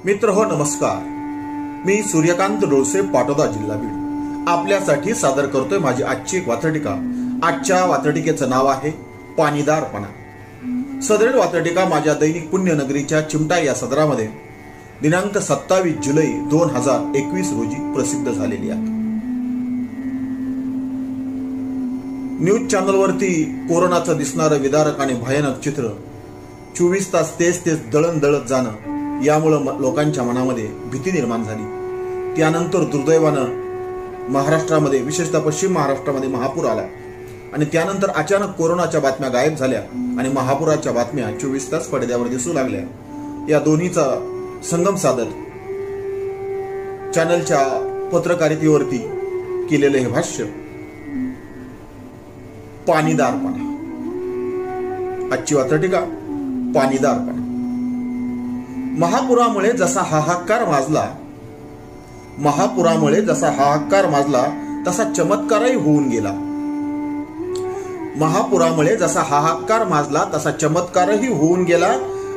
मित्र हो नमस्कार, मी सूर्यकांत डोळसे, पाटोदा, जिल्हा बीड आपल्यासाठी सादर करतोय माझी आजची एक वात्रटिका। आजच्या वात्रटिकेचं नाव आहे पाणीदारपणा। सदरील वात्रटिका माझ्या दैनिक पुण्यनगरीच्या चिमटा या सदरामध्ये दिनांक 27 जुलै 2021 रोजी प्रसिद्ध झालेली आहे। न्यूज चॅनलवरती कोरोनाचं दिसणारं विदारक आणि भयानक चित्र 24 तास तेच दळण दळत जाणं यामुळे लोकांच्या मनामध्ये भीती निर्माण झाली। त्यानंतर दुर्दैवानं महाराष्ट्रामध्ये, विशेषतः पश्चिम महाराष्ट्रामध्ये महापूर आला आणि त्यानंतर अचानक कोरोनाच्या बातम्या गायब झाल्या आणि महापुराच्या बातम्या 24 तास पडद्यावर दिसू लागल्या। या दोन्हीचा संगम साधत चॅनलच्या पत्रकारितेवरती केलेले हे भाष्य पाणीदारपणा। आजची वात्रटिका पाणीदारपणा। महापुरामुळे जसा हाहाकार माजला तसा चमत्कारही होऊन गेला। महापुरामुळे जसा हाहाकार माजला तसा चमत्कारही होऊन गेला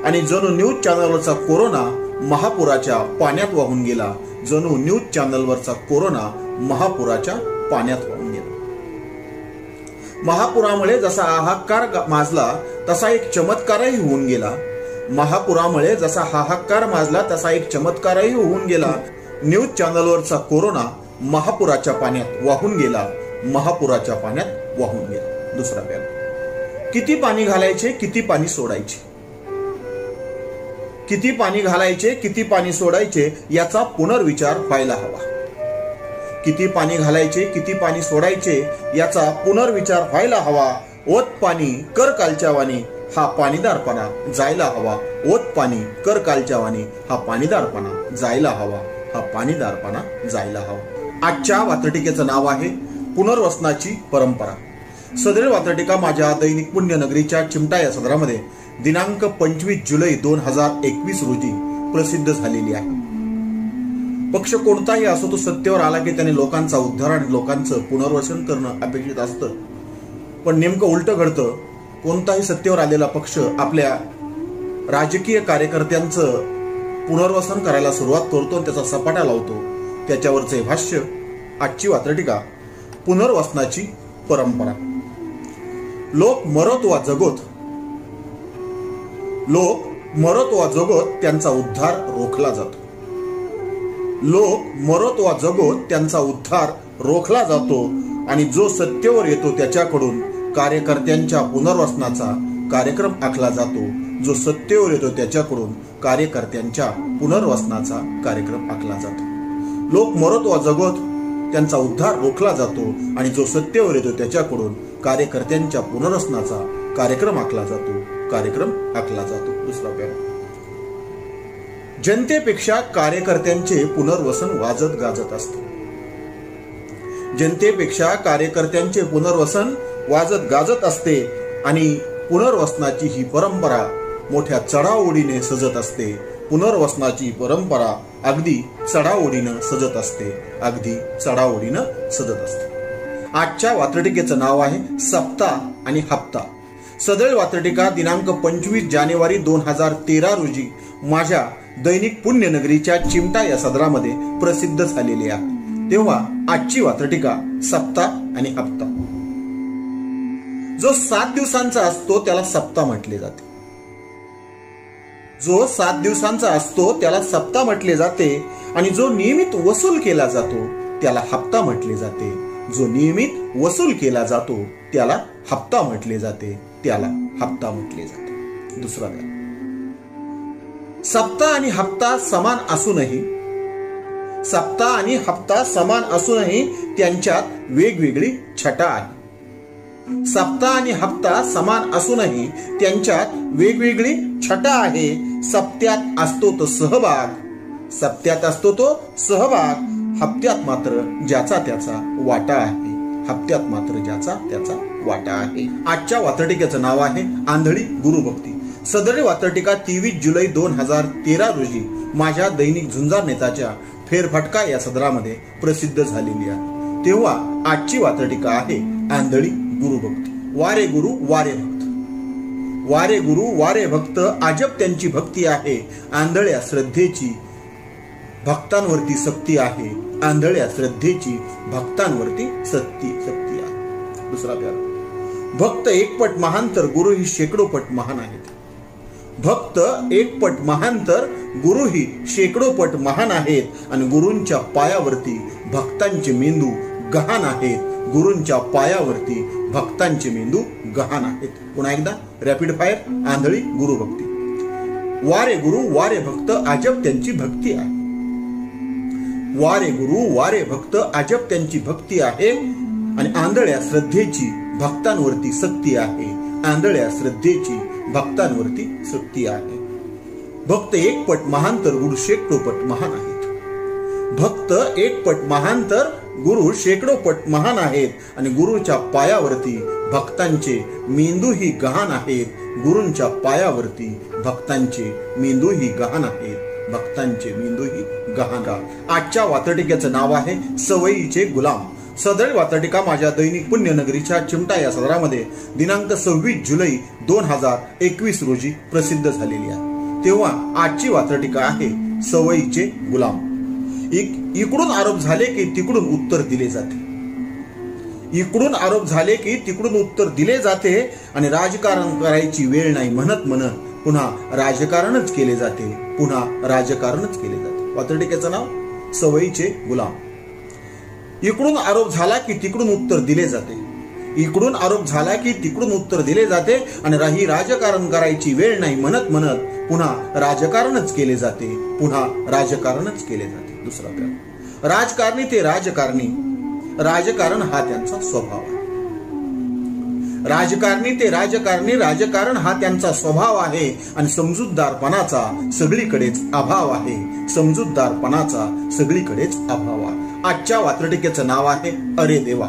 आणि जणू न्यूज चॅनलवरचा कोरोना महापुराच्या पाण्यात वाहून गेला। जणू न्यूज चॅनलवरचा कोरोना महापुराच्या पाण्यात वाहून गेला। महापुरामुळे जसा हाहाकार माजला तसा एक चमत्कारही होऊन गेला। महापुरामुळे जसा हाहाकार माजला तसा एक चमत्कारही होऊन गेला। न्यूज चॅनलवरचा कोरोना महापुराच्या पाण्यात वाहून गेला। महापुराच्या पाण्यात वाहून गेला। दुसरा पॅरा। किती पाणी घालायचे, किती पाणी सोडायचे, किती पाणी घालायचे, किती पाणी सोडायचे याचा पुनर्विचार व्हायला हवा। किती पाणी घालायचे, किती पाणी सोडायचे याचा पुनर्विचार व्हायला हवा। ओत पाणी कर कालच्या वाणी हा पाणीदारपणा जायला हवा। ओत पाणी कर कालच्या वाणी हा पाणीदारपणा जायला हवा। हा पाणीदारपणा जायला हवा। आजच्या वात्रटिकेचं नाव आहे पुनर्वसनाची परंपरा। सदरील वात्रटिका माझ्या दैनिक पुण्यनगरीच्या चिमटा या सदरामध्ये दिनांक 25 जुलै 2021 रोजी प्रसिद्ध झालेली आहे। पक्ष कोणताही असो तो सत्तेवर आला की त्याने लोकांचा उद्धार आणि लोकांचं पुनर्वसन करणं अपेक्षित असतं, पण नेमकं उलटं घडतं। कोणताही सत्तेवर आलेला पक्ष आपल्या राजकीय कार्यकर्त्यांचं पुनर्वसन करायला सुरुवात करतो आणि त्याचा सपाटा लावतो। त्याच्यावरचे भाष्य आजची वात्रटिका पुनर्वसनाची परंपरा। लोक मरत वा जगोत त्यांचा उद्धार रोखला जातो। लोक मरत वा जगोत त्यांचा उद्धार रोखला जातो आणि जो सत्तेवर येतो त्याच्याकडून कार्यकर्त्यांच्या पुनर्वसनाचा कार्यक्रम आखला जातो। जो सत्तेवर येतो त्याच्याकडून कार्यकर्त्यांच्या पुनर्वसनाचा कार्यक्रम आखला जातो। लोक मरत वा जगोत त्यांचा उद्धार रोखला जातो आणि जो सत्तेवर येतो त्याच्याकडून कार्यकर्त्यांच्या पुनर्वसनाचा कार्यक्रम आखला जातो। दुसरा पॅरा। जनतेपेक्षा कार्यकर्त्यांचे पुनर्वसन वाजत गाजत असते। जनतेपेक्षा कार्यकर्त्यांचे पुनर्वसन वाजत गाजत असते आणि पुनर्वसनाची ही परंपरा मोठ्या चढाओढीने सजत असते। पुनर्वसनाची परंपरा अगदी चढाओढीनं सजत असते। आजच्या वात्रटिकेचं नाव आहे सप्ताह आणि हप्ता। सदरील वात्रटिका दिनांक 25 जानेवारी 2013 रोजी माझ्या दैनिक पुण्यनगरीच्या चिमटा या सदरामध्ये प्रसिद्ध झालेली आहे। तेव्हा आजची वात्रटिका सप्ताह आणि हप्ता। जो 7 दिवसांचा असतो त्याला सप्ताह म्हटले जाते। जो 7 दिवसांचा असतो त्याला सप्ताह म्हटले जाते आणि जो नियमित वसूल केला जातो त्याला हप्ता म्हटले जाते। जो नियमित वसूल केला जातो त्याला हप्ता म्हटले जाते। दुसरा पॅरा। सप्ताह आणि हप्ता समान असूनही त्यांच्यात वेगवेगळी छटा आहे। सप्ताह आणि हप्ता समान असूनही त्यांच्यात वेगवेगळी छटा आहे। सप्त्यात असतो तो सहभाग, हप्त्यात मात्र ज्याचा त्याचा वाटा आहे। आजच्या वात्रटिकेचं नाव आहे आंधळी गुरुभक्ती। सदरील वात्रटिका 23 जुलै 2013 रोजी माझ्या दैनिक झुंजार नेताच्या फेरफटका या सदरामध्ये प्रसिद्ध झालेली आहे। तेव्हा आजची वात्रटिका आहे आंधळी गुरुभक्ती। वारे गुरु वारे भक्त, वारे गुरु वारे भक्त, अजब त्यांची भक्ती आहे। आंधळ्या श्रद्धेची भक्तांवरती सक्ती आहे, आंधळ्या श्रद्धेची भक्तांवरती सक्ती आहे. दुसरा प्यारा. भक्त एकपट महान तर गुरु ही शेकडो पट महान आहेत. भक्त एकपट महान तर गुरु ही शेकडो पट महान आहेत आणि गुरूंच्या पायावरती भक्तांचे मेंदू गहाण आहेत. गुरूंच्या पायावरती भक्तांचे मेंदू गहाण आहेत. पुन्हा एकदा रॅपिड फायर. आंधळी गुरुभक्ती. वारे गुरु वारे भक्त अजब त्यांची भक्ती आहे. वारे गुरु वारे भक्त अजब त्यांची भक्ती आहे आणि आंधळ्या श्रद्धेची भक्तांवरती सक्ती आहे. आंधळ्या श्रद्धेची भक्तांवरती सक्ती आहे. भक्त एकपट महान तर गुरु शेकडो पट महान आहेत. भक्त एकपट महान तर गुरु शेकडो पट महान आहेत आणि गुरुच्या पायावरती भक्तांचे मेंदूही गहाण आहेत. गुरूंच्या पायावरती भक्तांचे मेंदूही गहाण आहेत. भक्तांचे मेंदूही गहाण. आजच्या वातटिकेचं नाव आहे सवयीचे गुलाम. सदळ वातटिका माझ्या दैनिक पुण्यनगरीच्या चिमटा या सदरामध्ये दिनांक 26 जुलै 2021 रोजी प्रसिद्ध झालेली आहे. तेव्हा आजची वातटिका आहे सवयीचे गुलाम. इकडून आरोप झाले की तिकडून उत्तर दिले जाते. इकडून आरोप झाले की तिकडून उत्तर दिले जाते आणि राजकारण करायची वेळ नाही म्हणत पुन्हा राजकारणच केले जाते. पुन्हा राजकारणच केले जाते. वातटिकेचं नाव सवयीचे गुलाम. इकडून आरोप झाला की तिकडून उत्तर दिले जाते. इकडून आरोप झाला की तिकडून उत्तर दिले जाते आणि ही राजकारण करायची वेळ नाही म्हणत पुन्हा राजकारणच केले जाते. पुन्हा राजकारणच केले जाते. दुसरा प्यारा. राजकारणी ते राजकारणी राजकारण हा त्यांचा स्वभाव आहे. राजकारणी ते राजकारणी राजकारण हा त्यांचा स्वभाव आहे आणि समजूतदारपणाचा सगळीकडेच अभाव आहे. समजूतदारपणाचा सगळीकडेच अभाव आहे. आजच्या वातटिकेचं नाव आहे अरे देवा.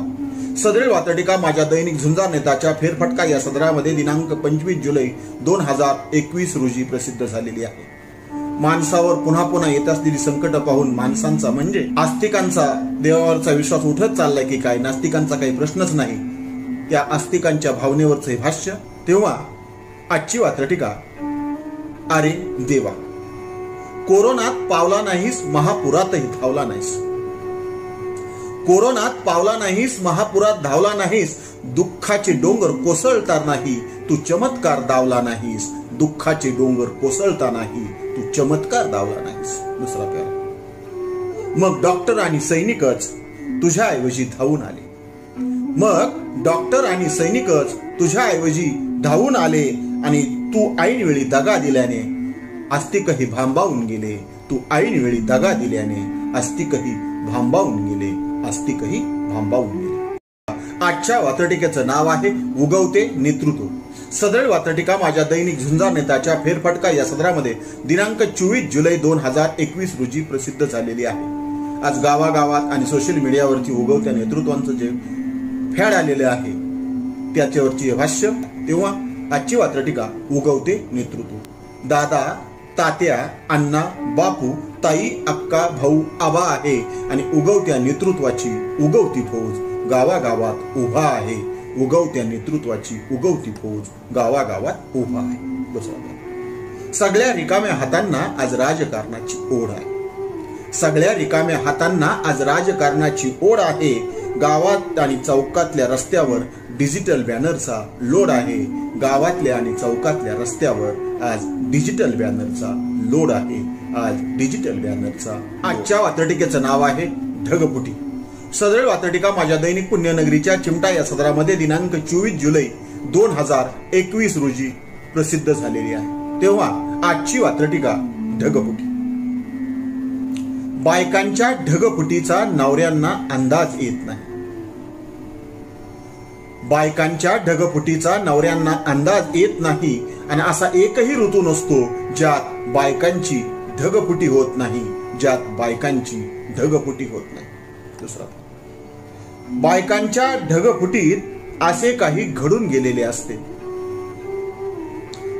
सदरील वातटिका माझ्या दैनिक झुंजार नेताच्या फेरफटका या सदरामध्ये दिनांक 25 जुलै 2021 रोजी प्रसिद्ध झालेली आहे. माणसावर पुन्हा पुन्हा येत असलेली संकट पाहून माणसांचा म्हणजे आस्तिकांचा देवावरचा विश्वास उठत चाललाय की काय, नास्तिकांचा काही प्रश्नच नाही. त्या आस्तिकांच्या भावनेवरचं हे भाष्य. तेव्हा आजची वातटिका अरे देवा. कोरोनात पावला नाहीस महापुरातही धावला नाहीस. कोरोनात पावला नाहीस महापुरात धावला नाहीस. दुःखाचे डोंगर कोसळता नाही तू चमत्कार दावला नाहीस. दुःखाचे डोंगर कोसळता नाही तू चमत्कार दावला नाहीस. दुसरा प्यारा. मग डॉक्टर आणि सैनिकच तुझ्याऐवजी धावून आले. मग डॉक्टर आणि सैनिकच तुझ्याऐवजी धावून आले आणि तू ऐनवेळी दगा दिल्याने आस्तिकही भांबावून गेले. तू ऐनवेळी दगा दिल्याने आस्तिकही भांबावून गेले. आस्तिकही भांबावून गेले. आजच्या वातटिकेचं नाव आहे उगवते नेतृत्व. सदळ वातटिका माझ्या दैनिक झुंजार नेताच्या फेरफटका या सदरामध्ये दिनांक 24 जुलै 2021 रोजी प्रसिद्ध झालेली आहे. आज गावागावात आणि सोशल मीडियावरती उगवत्या नेतृत्वांचं जे फॅड आलेलं आहे त्याच्यावरची भाष्य. तेव्हा आजची वातटिका उगवते नेतृत्व. दादा, तात्या, अण्णा, बापू, ताई, अक्का, भाऊ, आबा आहे आणि उगवत्या नेतृत्वाची उगवती फौज गावागावात उभा आहे. उगवत्या नेतृत्वाची उगवती फौज गावागावात उभा आहे. सगळ्या रिकाम्या हातांना आज राजकारणाची ओढ आहे. सगळ्या रिकाम्या हातांना आज राजकारणाची ओढ आहे. गावात आणि चौकातल्या रस्त्यावर डिजिटल बॅनरचा लोड आहे. गावातल्या आणि चौकातल्या रस्त्यावर आज डिजिटल बॅनरचा लोड आहे. आज डिजिटल बॅनरचा. आजच्या वातटिकेचं नाव आहे ढगफुटी. सदळ वातटिका माझ्या दैनिक पुण्यनगरीच्या चिमटा या सदरामध्ये दिनांक 24 जुलै 2021 रोजी प्रसिद्ध झालेली आहे. तेव्हा आजची वातटिका ढगफुटी. बायकांच्या ढगफुटीचा नवऱ्यांना अंदाज येत नाही. बायकांच्या ढगफुटीचा नवऱ्यांना अंदाज येत नाही आणि असा एकही ऋतू नसतो ज्यात बायकांची ढगफुटी होत नाही. ज्यात बायकांची ढगफुटी होत नाही. दुसरा. बायकांच्या ढगफुटीत असे काही घडून गेलेले असते.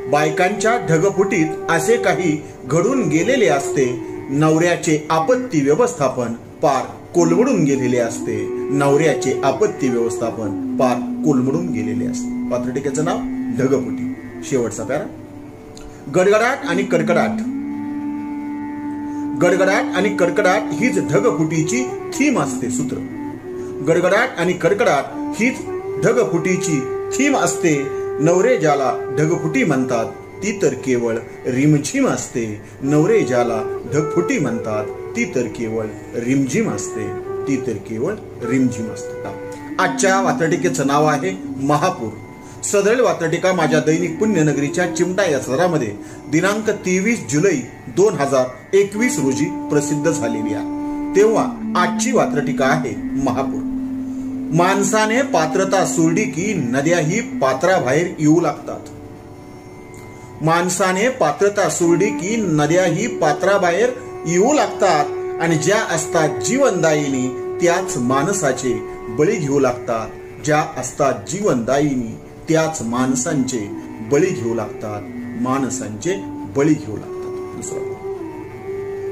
बायकांच्या ढगफुटीत असे काही घडून गेलेले असते. नवऱ्याचे आपत्ती व्यवस्थापन पार कोलमडून गेलेले असते. नवऱ्याचे आपत्ती व्यवस्थापन पार कोलमडून गेलेले असते. वातटिकेचं नाव ढगफुटी. शेवटचा पॅरा. गडगडाट आणि कडकडाट. गडगडाट आणि कडकडाट हीच ढगफुटीची थीम असते. सूत्र गडगडाट आणि कडकडाट हीच ढगफुटीची थीम असते. नवरे ज्याला ढगफुटी म्हणतात ती तर केवळ रिमझिम असते. नवरे ज्याला ढगफुटी म्हणतात ती तर केवळ रिमझिम असते. ती तर केवळ रिमझिम असते. आजच्या वात्रटिकेचं नाव आहे महापूर. सदरील वात्रटिका माझ्या दैनिक पुण्यनगरीच्या चिमटा या सदरामध्ये दिनांक 23 जुलै 2021 रोजी प्रसिद्ध झालेली आहे. तेव्हा आजची वात्रटिका आहे महापूर. माणसाने पात्रता सोडली की नद्याही पात्राबाहेर येऊ लागतात. माणसाने पात्रता सोडली की नद्याही पात्राबाहेर येऊ लागतात आणि ज्या असतात जीवनदायिनी त्याच माणसाचे बळी घेऊ लागतात. ज्या असतात जीवनदायिनी त्याच माणसांचे बळी घेऊ लागतात. माणसांचे बळी घेऊ लागतात. दुसरं,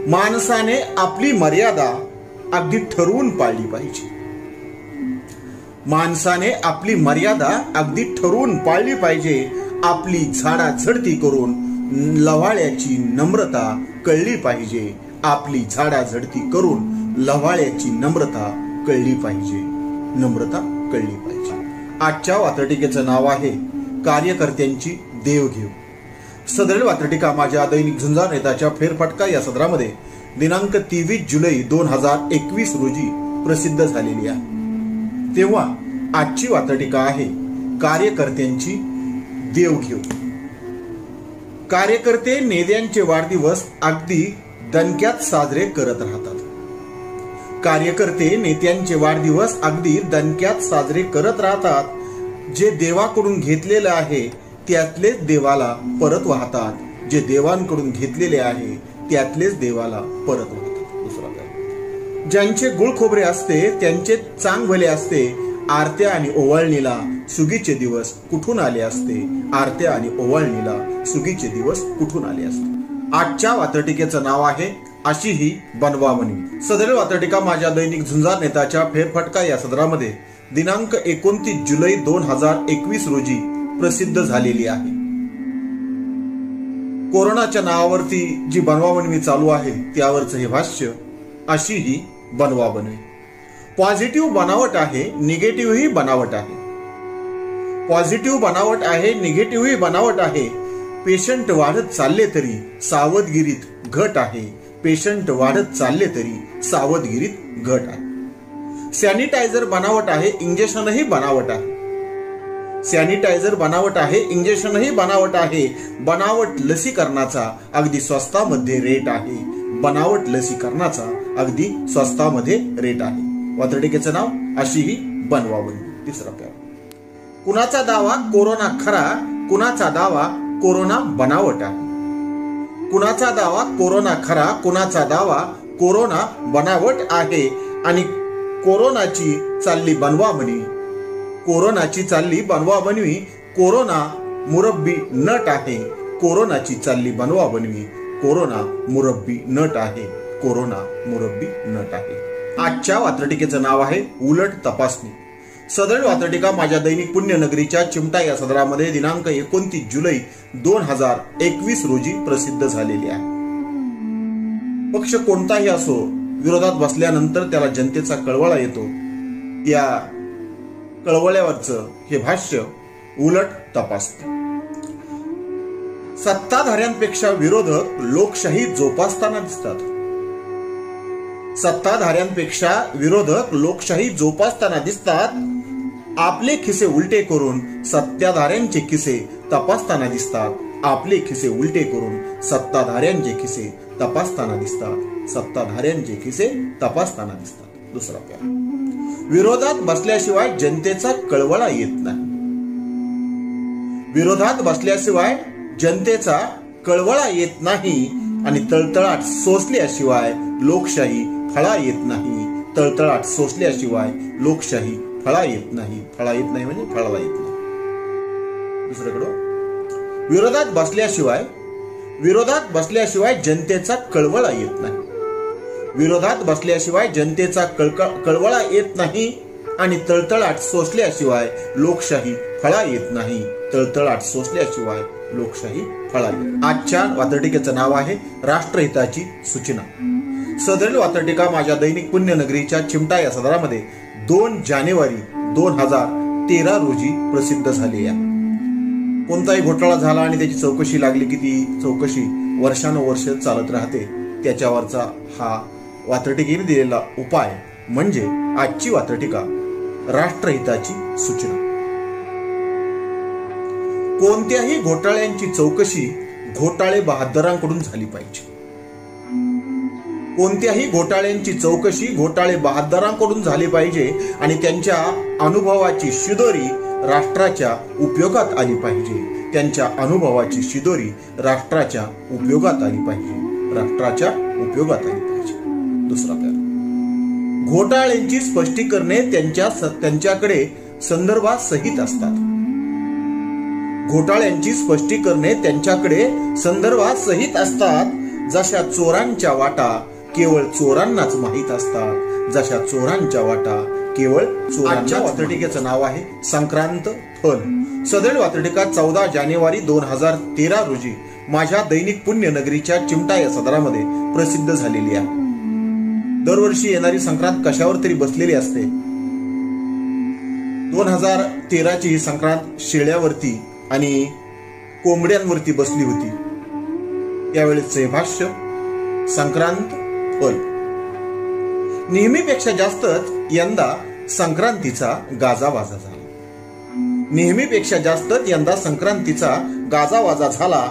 माणसाने आपली मर्यादा अगदी ठरवून पाळली पाहिजे. माणसाने आपली मर्यादा अगदी ठरवून पाळली पाहिजे. आपली झाडाझडती करून लव्हाळ्याची नम्रता कळली पाहिजे. आपली झाडाझडती करून लव्हाळ्याची नम्रता कळली पाहिजे. नम्रता कळली पाहिजे. आजच्या वात्रटिकेचं नाव आहे कार्यकर्त्यांची देवघेव. सदरील वात्रटिका माझ्या दैनिक झुंजार नेताच्या फेरफटका या सदरामध्ये दिनांक 23 जुलै 2021 रोजी प्रसिद्ध झालेली आहे. तेव्हा आजची वात्रटिका आहे कार्यकर्त्यांची देवघेव. कार्यकर्ते नेत्यांचे वाढदिवस अगदी दणक्यात साजरे करत राहतात. कार्यकर्ते नेत्यांचे वाढदिवस अगदी दणक्यात साजरे करत राहतात. जे देवाकडून घेतलेले आहे त्यातलेच देवाला परत वाहतात. जे देवांकडून घेतलेले आहे त्यातलेच देवाला परत वाहतात. दुसरा, ज्यांचे गुळखोबरे असते त्यांचे चांग भले असते. आरत्या आणि ओवाळणीला सुगीचे दिवस कुठून आले असते. आरत्या आणि ओवाळणीला सुगीचे दिवस कुठून आले असते. आजच्या वात्रटिकेचं नाव आहे अशी ही बनवावणी. सदरील वात्रटिका माझ्या दैनिक झुंजार नेताच्या फेरफटका या सदरामध्ये दिनांक 29 जुलै 2021 रोजी प्रसिद्ध झालेली आहे. कोरोनाच्या नावावरती जी बनवाबनवी चालू आहे त्यावरचं हे भाष्य अशी ही बनवाबनवी. पॉझिटिव्ह बनावट आहे, निगेटिव्ह बनावट आहे. पॉझिटिव्ह बनावट आहे, निगेटिव्ह बनावट आहे. पेशंट वाढत चालले तरी सावधगिरीत घट आहे. पेशंट वाढत चालले तरी सावधगिरीत घट आहे. सॅनिटायझर बनावट आहे, इंजेक्शनही बनावट आहे. सॅनिटायझर बनावट आहे, इंजेक्शनही बनावट आहे. बनावट लसीकरणाचा अगदी स्वस्तामध्ये रेट आहे. बनावट लसीकरणाचा अगदी स्वस्तामध्ये रेट आहे. वात्रटिकेचं नाव अशी ही बनवावणी. तिसरा प्यार. कुणाचा दावा कोरोना खरा, कुणाचा दावा कोरोना बनावट आहे. कुणाचा दावा कोरोना खरा, कुणाचा दावा कोरोना बनावट आहे. आणि कोरोनाची चालली बनवाबनवी. कोरोनाची चालली बनवाबनवी. कोरोना मुरब्बी नट आहे. कोरोनाची चालली बनवाबनवी. कोरोना मुरब्बी नट आहे. कोरोना मुरब्बी नट आहे. आजच्या वात्रटिकेचं नाव आहे उलट तपासणी. सदरील वात्रटिका माझ्या दैनिक पुण्यनगरीच्या चिमटा या सदरामध्ये दिनांक 29 जुलै 2021 रोजी प्रसिद्ध झालेली आहे. पक्ष कोणताही असो, विरोधात बसल्यानंतर त्याला जनतेचा कळवळा येतो. या कळवळ्यावरचं हे भाष्य उलट तपासणी. सत्ताधाऱ्यांपेक्षा विरोधक लोकशाही जोपासताना दिसतात. सत्ताधाऱ्यांपेक्षा विरोधक लोकशाही जोपासताना दिसतात. आपले खिसे उलटे करून सत्ताधाऱ्यांचे खिसे तपासताना दिसतात. आपले खिसे उलटे करून सत्ताधाऱ्यांचे खिसे तपासताना दिसतात. सत्ताधाऱ्यांचे खिसे तपासताना दिसतात. दुसरा प्यार. विरोधात बसल्याशिवाय जनतेचा कळवळा येत नाही. विरोधात बसल्याशिवाय जनतेचा कळवळा येत नाही. आणि तळतळाट सोसल्याशिवाय लोकशाही फळा येत नाही. तळतळाट सोसल्याशिवाय लोकशाही फळा येत नाही. फळा येत नाही म्हणजे फळाला येत नाही. दुसरीकडं, विरोधात बसल्याशिवाय जनतेचा कळवळा येत नाही. विरोधात बसल्याशिवाय जनतेचा कळवळा येत नाही. आणि तळतळाट सोसल्याशिवाय लोकशाही फळा येत नाही. तळतळाट सोसल्याशिवाय लोकशाही फळाली. आजच्या वात्रटिकेचं नाव आहे राष्ट्रहिताची सूचना. सदरील वात्रटिका माझ्या दैनिक पुण्यनगरीच्या चिमटा या सदरामध्ये 2 जानेवारी 2013 रोजी प्रसिद्ध झाली आहे. कोणताही घोटाळा झाला आणि त्याची चौकशी लागली की ती चौकशी वर्षानुवर्ष चालत राहते. त्याच्यावरचा हा वात्रटिकेने दिलेला उपाय म्हणजे आजची वात्रटिका राष्ट्रहिताची सूचना. कोणत्याही घोटाळ्यांची चौकशी घोटाळे बहादरांकडून झाली पाहिजे. कोणत्याही घोटाळ्यांची चौकशी घोटाळे बहादरांकडून झाली पाहिजे आणि त्यांच्या अनुभवाची शिदोरी राष्ट्राच्या उपयोगात आली पाहिजे. त्यांच्या अनुभवाची शिदोरी राष्ट्राच्या उपयोगात आली पाहिजे. राष्ट्राच्या उपयोगात आली पाहिजे. दुसरा पैलू, घोटाळ्यांची स्पष्टीकरणे त्यांच्याकडे संदर्भासहित असतात. घोटाळ्यांची स्पष्टीकरणे त्यांच्याकडे संदर्भासहित असतात. जशा चोरांच्या वाटा केवळ चोरांनाच माहीत असतात. जशा चोरांच्या वाटा केवळ चोरांच्या. वात्रटिकेचं नाव आहे संक्रांत फल. सदरील वात्रटिका 14 जानेवारी 2013 रोजी माझ्या दैनिक पुण्यनगरीच्या चिमटा या सदरामध्ये प्रसिद्ध झालेली आहे. दरवर्षी येणारी संक्रांत कशावर तरी बसलेली असते. 2013ची ही संक्रांत शेळ्यावरती आणि कोंबड्यांवरती बसली होती. यावेळेचे भाष्य संक्रांत फल. नेहमीपेक्षा जास्तच यंदा संक्रांतीचा गाजावाजा झाला. नेहमीपेक्षा जास्तच यंदा संक्रांतीचा गाजावाजा झाला.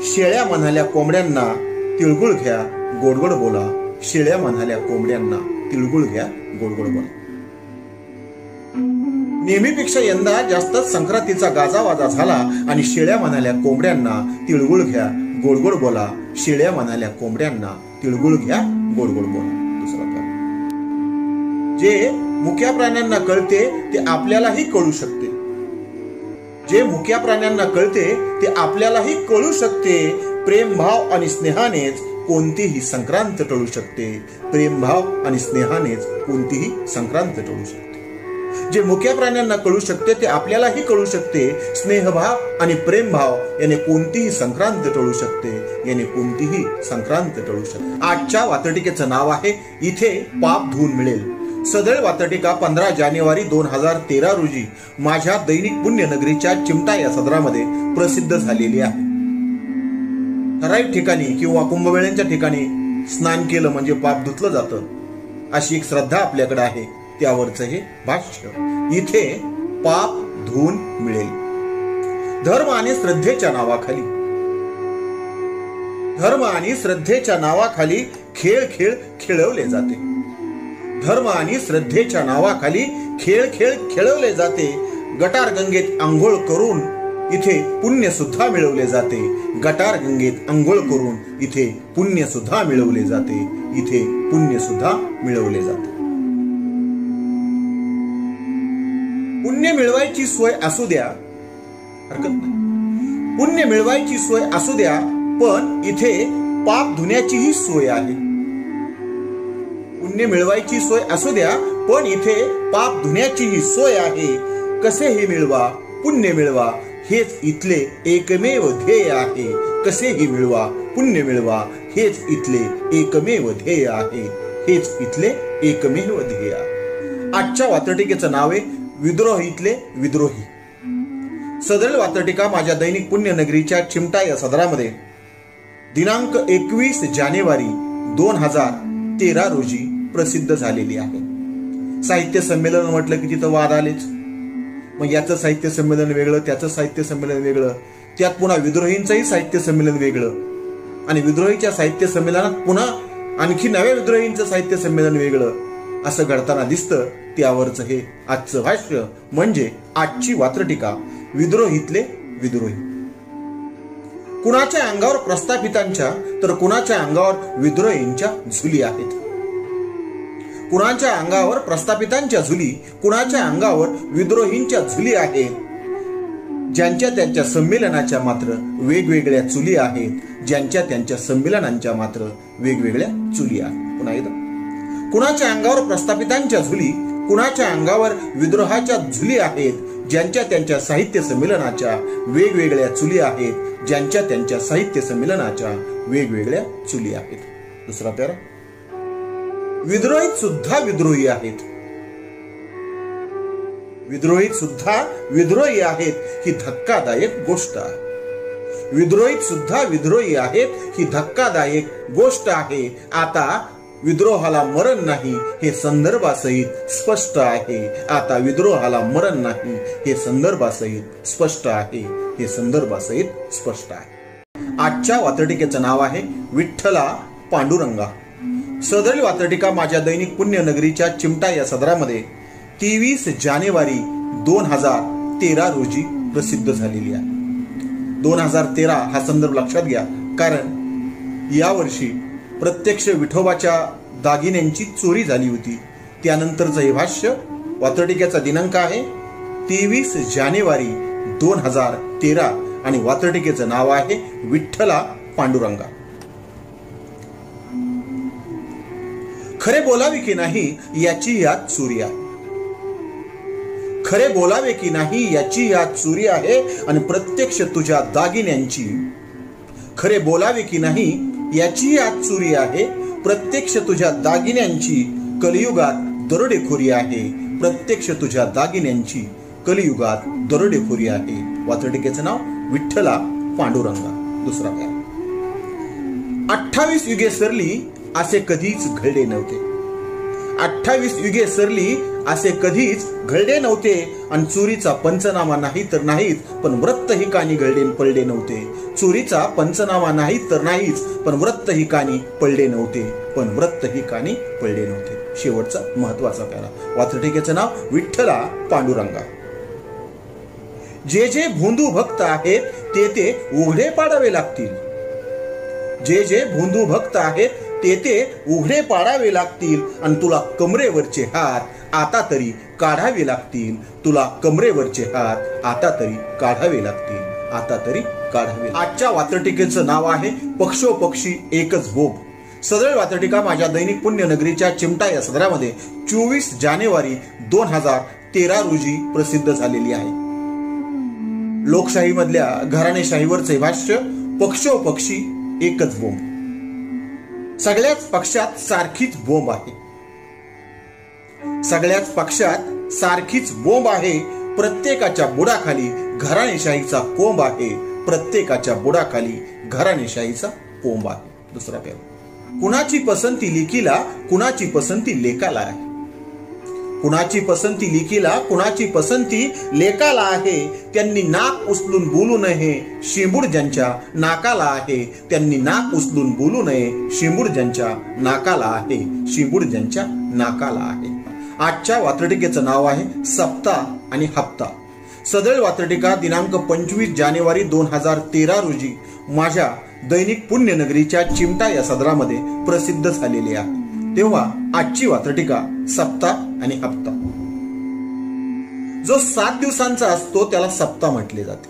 शेळ्या म्हणाल्या कोंबड्यांना तिळगुळ घ्या गोडगोड बोला. शेळ्या म्हणाल्या कोंबड्यांना तिळगुळ घ्या गोडगोड बोला. नेहमीपेक्षा यंदा जास्तच संक्रांतीचा गाजावाजा झाला आणि शेळ्या म्हणाल्या कोंबड्यांना तिळगुळ घ्या गोडगोड बोला. शेळ्या म्हणाल्या कोंबड्यांना तिळगुळ घ्या गोडगोड बोला. दुसरा पैलू, जे मुक्या प्राण्यांना कळते ते आपल्यालाही कळू शकते. जे मुक्या प्राण्यांना कळते ते आपल्यालाही कळू शकते. प्रेमभाव आणि स्नेहानेच कोणतीही संक्रांत टळू शकते. प्रेमभाव आणि स्नेहानेच कोणतीही संक्रांत टळू शकते. जे मुक्या प्राण्यांना कळू शकते ते आपल्यालाही कळू शकते. स्नेहभाव आणि प्रेमभाव याने कोणतीही संक्रांत टळू शकते. याने कोणतीही संक्रांत टळू शकते. आजच्या वात्रटिकेचं नाव आहे इथे पाप धुवून मिळेल. सदरील वात्रटिका 15 जानेवारी 2013 रोजी माझ्या दैनिक पुण्यनगरीच्या चिमटा या सदरामध्ये प्रसिद्ध झालेली आहे. ठराविक ठिकाणी किंवा कुंभमेळ्यांच्या ठिकाणी स्नान केलं म्हणजे पाप धुतलं जातं अशी एक श्रद्धा आपल्याकडे आहे. त्यावरचं हे भाष्य इथे पाप धुवून मिळेल. धर्म आणि श्रद्धेच्या नावाखाली खेळ खेळवले जाते. धर्म आणि श्रद्धेच्या नावाखाली खेळ खेळवले जाते. गटार गंगेत आंघोळ करून इथे पुण्य सुद्धा मिळवले जाते. गटार गंगेत आंघोळ करून इथे पुण्य सुद्धा मिळवले जाते. इथे पुण्य सुद्धा मिळवले जाते. पुण्य मिळवायची सोय असू द्या, हरकत नाही. पुण्य मिळवायची सोय असू द्या, पण इथे पाप धुण्याचीही सोय आहे. पुण्य मिळवायची सोय असू द्या, पण इथे पाप धुण्याचीही सोय आहे. कसेही मिळवा पुण्य मिळवा हेच इथले एकमेव ध्येय आहे. कसेही मिळवा पुण्य मिळवा हेच इथले एकमेव ध्येय आहे. हेच इथले एकमेव ध्येय आहे. आजच्या वात्रटिकेचं नाव आहे विद्रोहीतले विद्रोही. सदरील वात्रटिका माझ्या दैनिक पुण्यनगरीच्या चिमटा या सदरामध्ये दिनांक 21 जानेवारी 2013 रोजी प्रसिद्ध झालेली आहे. साहित्य संमेलन म्हटलं की तिथं वाद आलेच. मग याचं साहित्य संमेलन वेगळं, त्याचं साहित्य संमेलन वेगळं, त्यात पुन्हा विद्रोहींचंही साहित्य संमेलन वेगळं आणि विद्रोहीच्या साहित्य संमेलनात पुन्हा आणखी नव्या विद्रोहींचं साहित्य संमेलन वेगळं असं घडताना दिसतं. त्यावरचं हे आजचं भाष्य म्हणजे आजची वात्रटिका विद्रोहीतले विद्रोही. कुणाच्या अंगावर प्रस्थापितांच्या तर कुणाच्या अंगावर विद्रोहींच्या झुली आहेत. कुणाच्या अंगावर प्रस्थापितांच्या झुली, कुणाच्या अंगावर विद्रोहींच्या झुली आहेत. ज्यांच्या त्यांच्या संमेलनाच्या मात्र वेगवेगळ्या चुली आहेत. ज्यांच्या त्यांच्या संमेलनांच्या मात्र वेगवेगळ्या चुली आहेत. पुन्हा एकदा, कुणाच्या अंगावर प्रस्थापितांच्या झुली, कुणाच्या अंगावर विद्रोहाच्या झुली आहेत. ज्यांच्या त्यांच्या साहित्य संमेलनाच्या वेगवेगळ्या चुली आहेत, ज्यांच्या त्यांच्या साहित्य संमेलनाच्या वेगवेगळ्या चुली आहेत. दुसरा पॅरा, विद्रोहीत सुद्धा विद्रोही आहेत. विद्रोहीत सुद्धा विद्रोही आहेत ही धक्कादायक गोष्ट आहे. विद्रोहीत सुद्धा विद्रोही आहेत ही धक्कादायक गोष्ट आहे. आता विद्रोहाला मरण नाही हे संदर्भासहित स्पष्ट आहे. आता विद्रोहाला मरण नाही हे संदर्भासहित स्पष्ट आहे. हे संदर्भासहित स्पष्ट आहे. आजच्या वात्रटिकेचं नाव आहे विठ्ठला पांडुरंगा. सदरील वात्रटिका माझ्या दैनिक पुण्यनगरीच्या चिमटा या सदरामध्ये 23 जानेवारी 2013 रोजी प्रसिद्ध झालेली आहे. 2013 हा संदर्भ लक्षात घ्या, कारण यावर्षी प्रत्यक्ष विठोबाच्या दागिन्यांची चोरी झाली होती. त्यानंतरचं हे भाष्य. वात्रटिकेचा दिनांक आहे 23 जानेवारी 2013 आणि वात्रटिकेचं नाव आहे विठ्ठला पांडुरंगा. खरे बोलावे की नाही याची यात चोरी आहे. खरे बोलावे की नाही याची यात चोरी आहे आणि प्रत्यक्ष तुझ्या दागिन्यांची. खरे बोलावे की नाही याची यात चोरी आहे. प्रत्यक्ष तुझ्या दागिन्यांची कलियुगात दरोडेखोरी आहे. प्रत्यक्ष तुझ्या दागिन्यांची कलियुगात दरोडेखोरी आहे. वात्रटिकेचं नाव विठ्ठला पांडुरंगा. दुसरा काय, 28 युगे सरली असे कधीच घडले नव्हते. 28 युगे सरली असे कधीच घडले नव्हते आणि चोरीचा पंचनामा नाही तर नाहीच पण व्रत ही कानी घडले पडले नव्हते. चोरीचा पंचनामा नाही तर नाहीच पण व्रत ही कानी पडले नव्हते. पण व्रत ही कानी पडले नव्हते. शेवटचा महत्वाचा पॅरा. वात्रटिकेचं नाव विठ्ठला पांडुरंगा. जे जे भोंदू भक्त आहेत ते ते उघडे पाडावे लागतील. जे जे भोंदू भक्त आहेत ते ते उघडे पाडावे लागतील आणि तुला कमरेवरचे हात आता तरी काढावे लागतील. तुला कमरेवरचे हात आता तरी काढावे लागतील. आता तरी काढावे. आजच्या वात्रटिकेचं नाव आहे पक्षोपक्षी एकच बोंब. सदर वात्रटिका माझ्या दैनिक पुण्यनगरीच्या चिमटा या सदरामध्ये 24 जानेवारी 2013 रोजी प्रसिद्ध झालेली आहे. लोकशाही मधल्या घराणेशाहीवरचे भाष्य. पक्षोपक्षी एकच बोंब. सगळ्याच पक्षात सारखीच बोंब आहे. सगळ्याच पक्षात सारखीच बोंब आहे. प्रत्येकाच्या बुडाखाली घराणेशाहीचा कोंब आहे. प्रत्येकाच्या बुडाखाली घराणेशाहीचा कोंब आहे. दुसरा पेर, कुणाची पसंती लिखीला कुणाची पसंती लेकाला आहे. कुणाची पसंती लिखीला कुणाची पसंती लेकाला आहे. त्यांनी नाक उचलून बोलू नये शिंबूड ज्यांच्या नाकाला आहे. त्यांनी नाक उचलून बोलू नये शिंबूड ज्यांच्या नाकाला आहे. शिंबूड ज्यांच्या नाकाला आहे. आजच्या वात्रटिकेचं नाव आहे सप्ताह आणि हप्ता. सदर वात्रटिका दिनांक 25 जानेवारी 2013 रोजी माझ्या दैनिक पुण्यनगरीच्या चिमटा या सदरामध्ये प्रसिद्ध झालेली आहे. तेव्हा आजची वात्रटिका सप्ताह आणि हप्ता. जो 7 दिवसांचा असतो त्याला सप्ताह म्हटले जाते.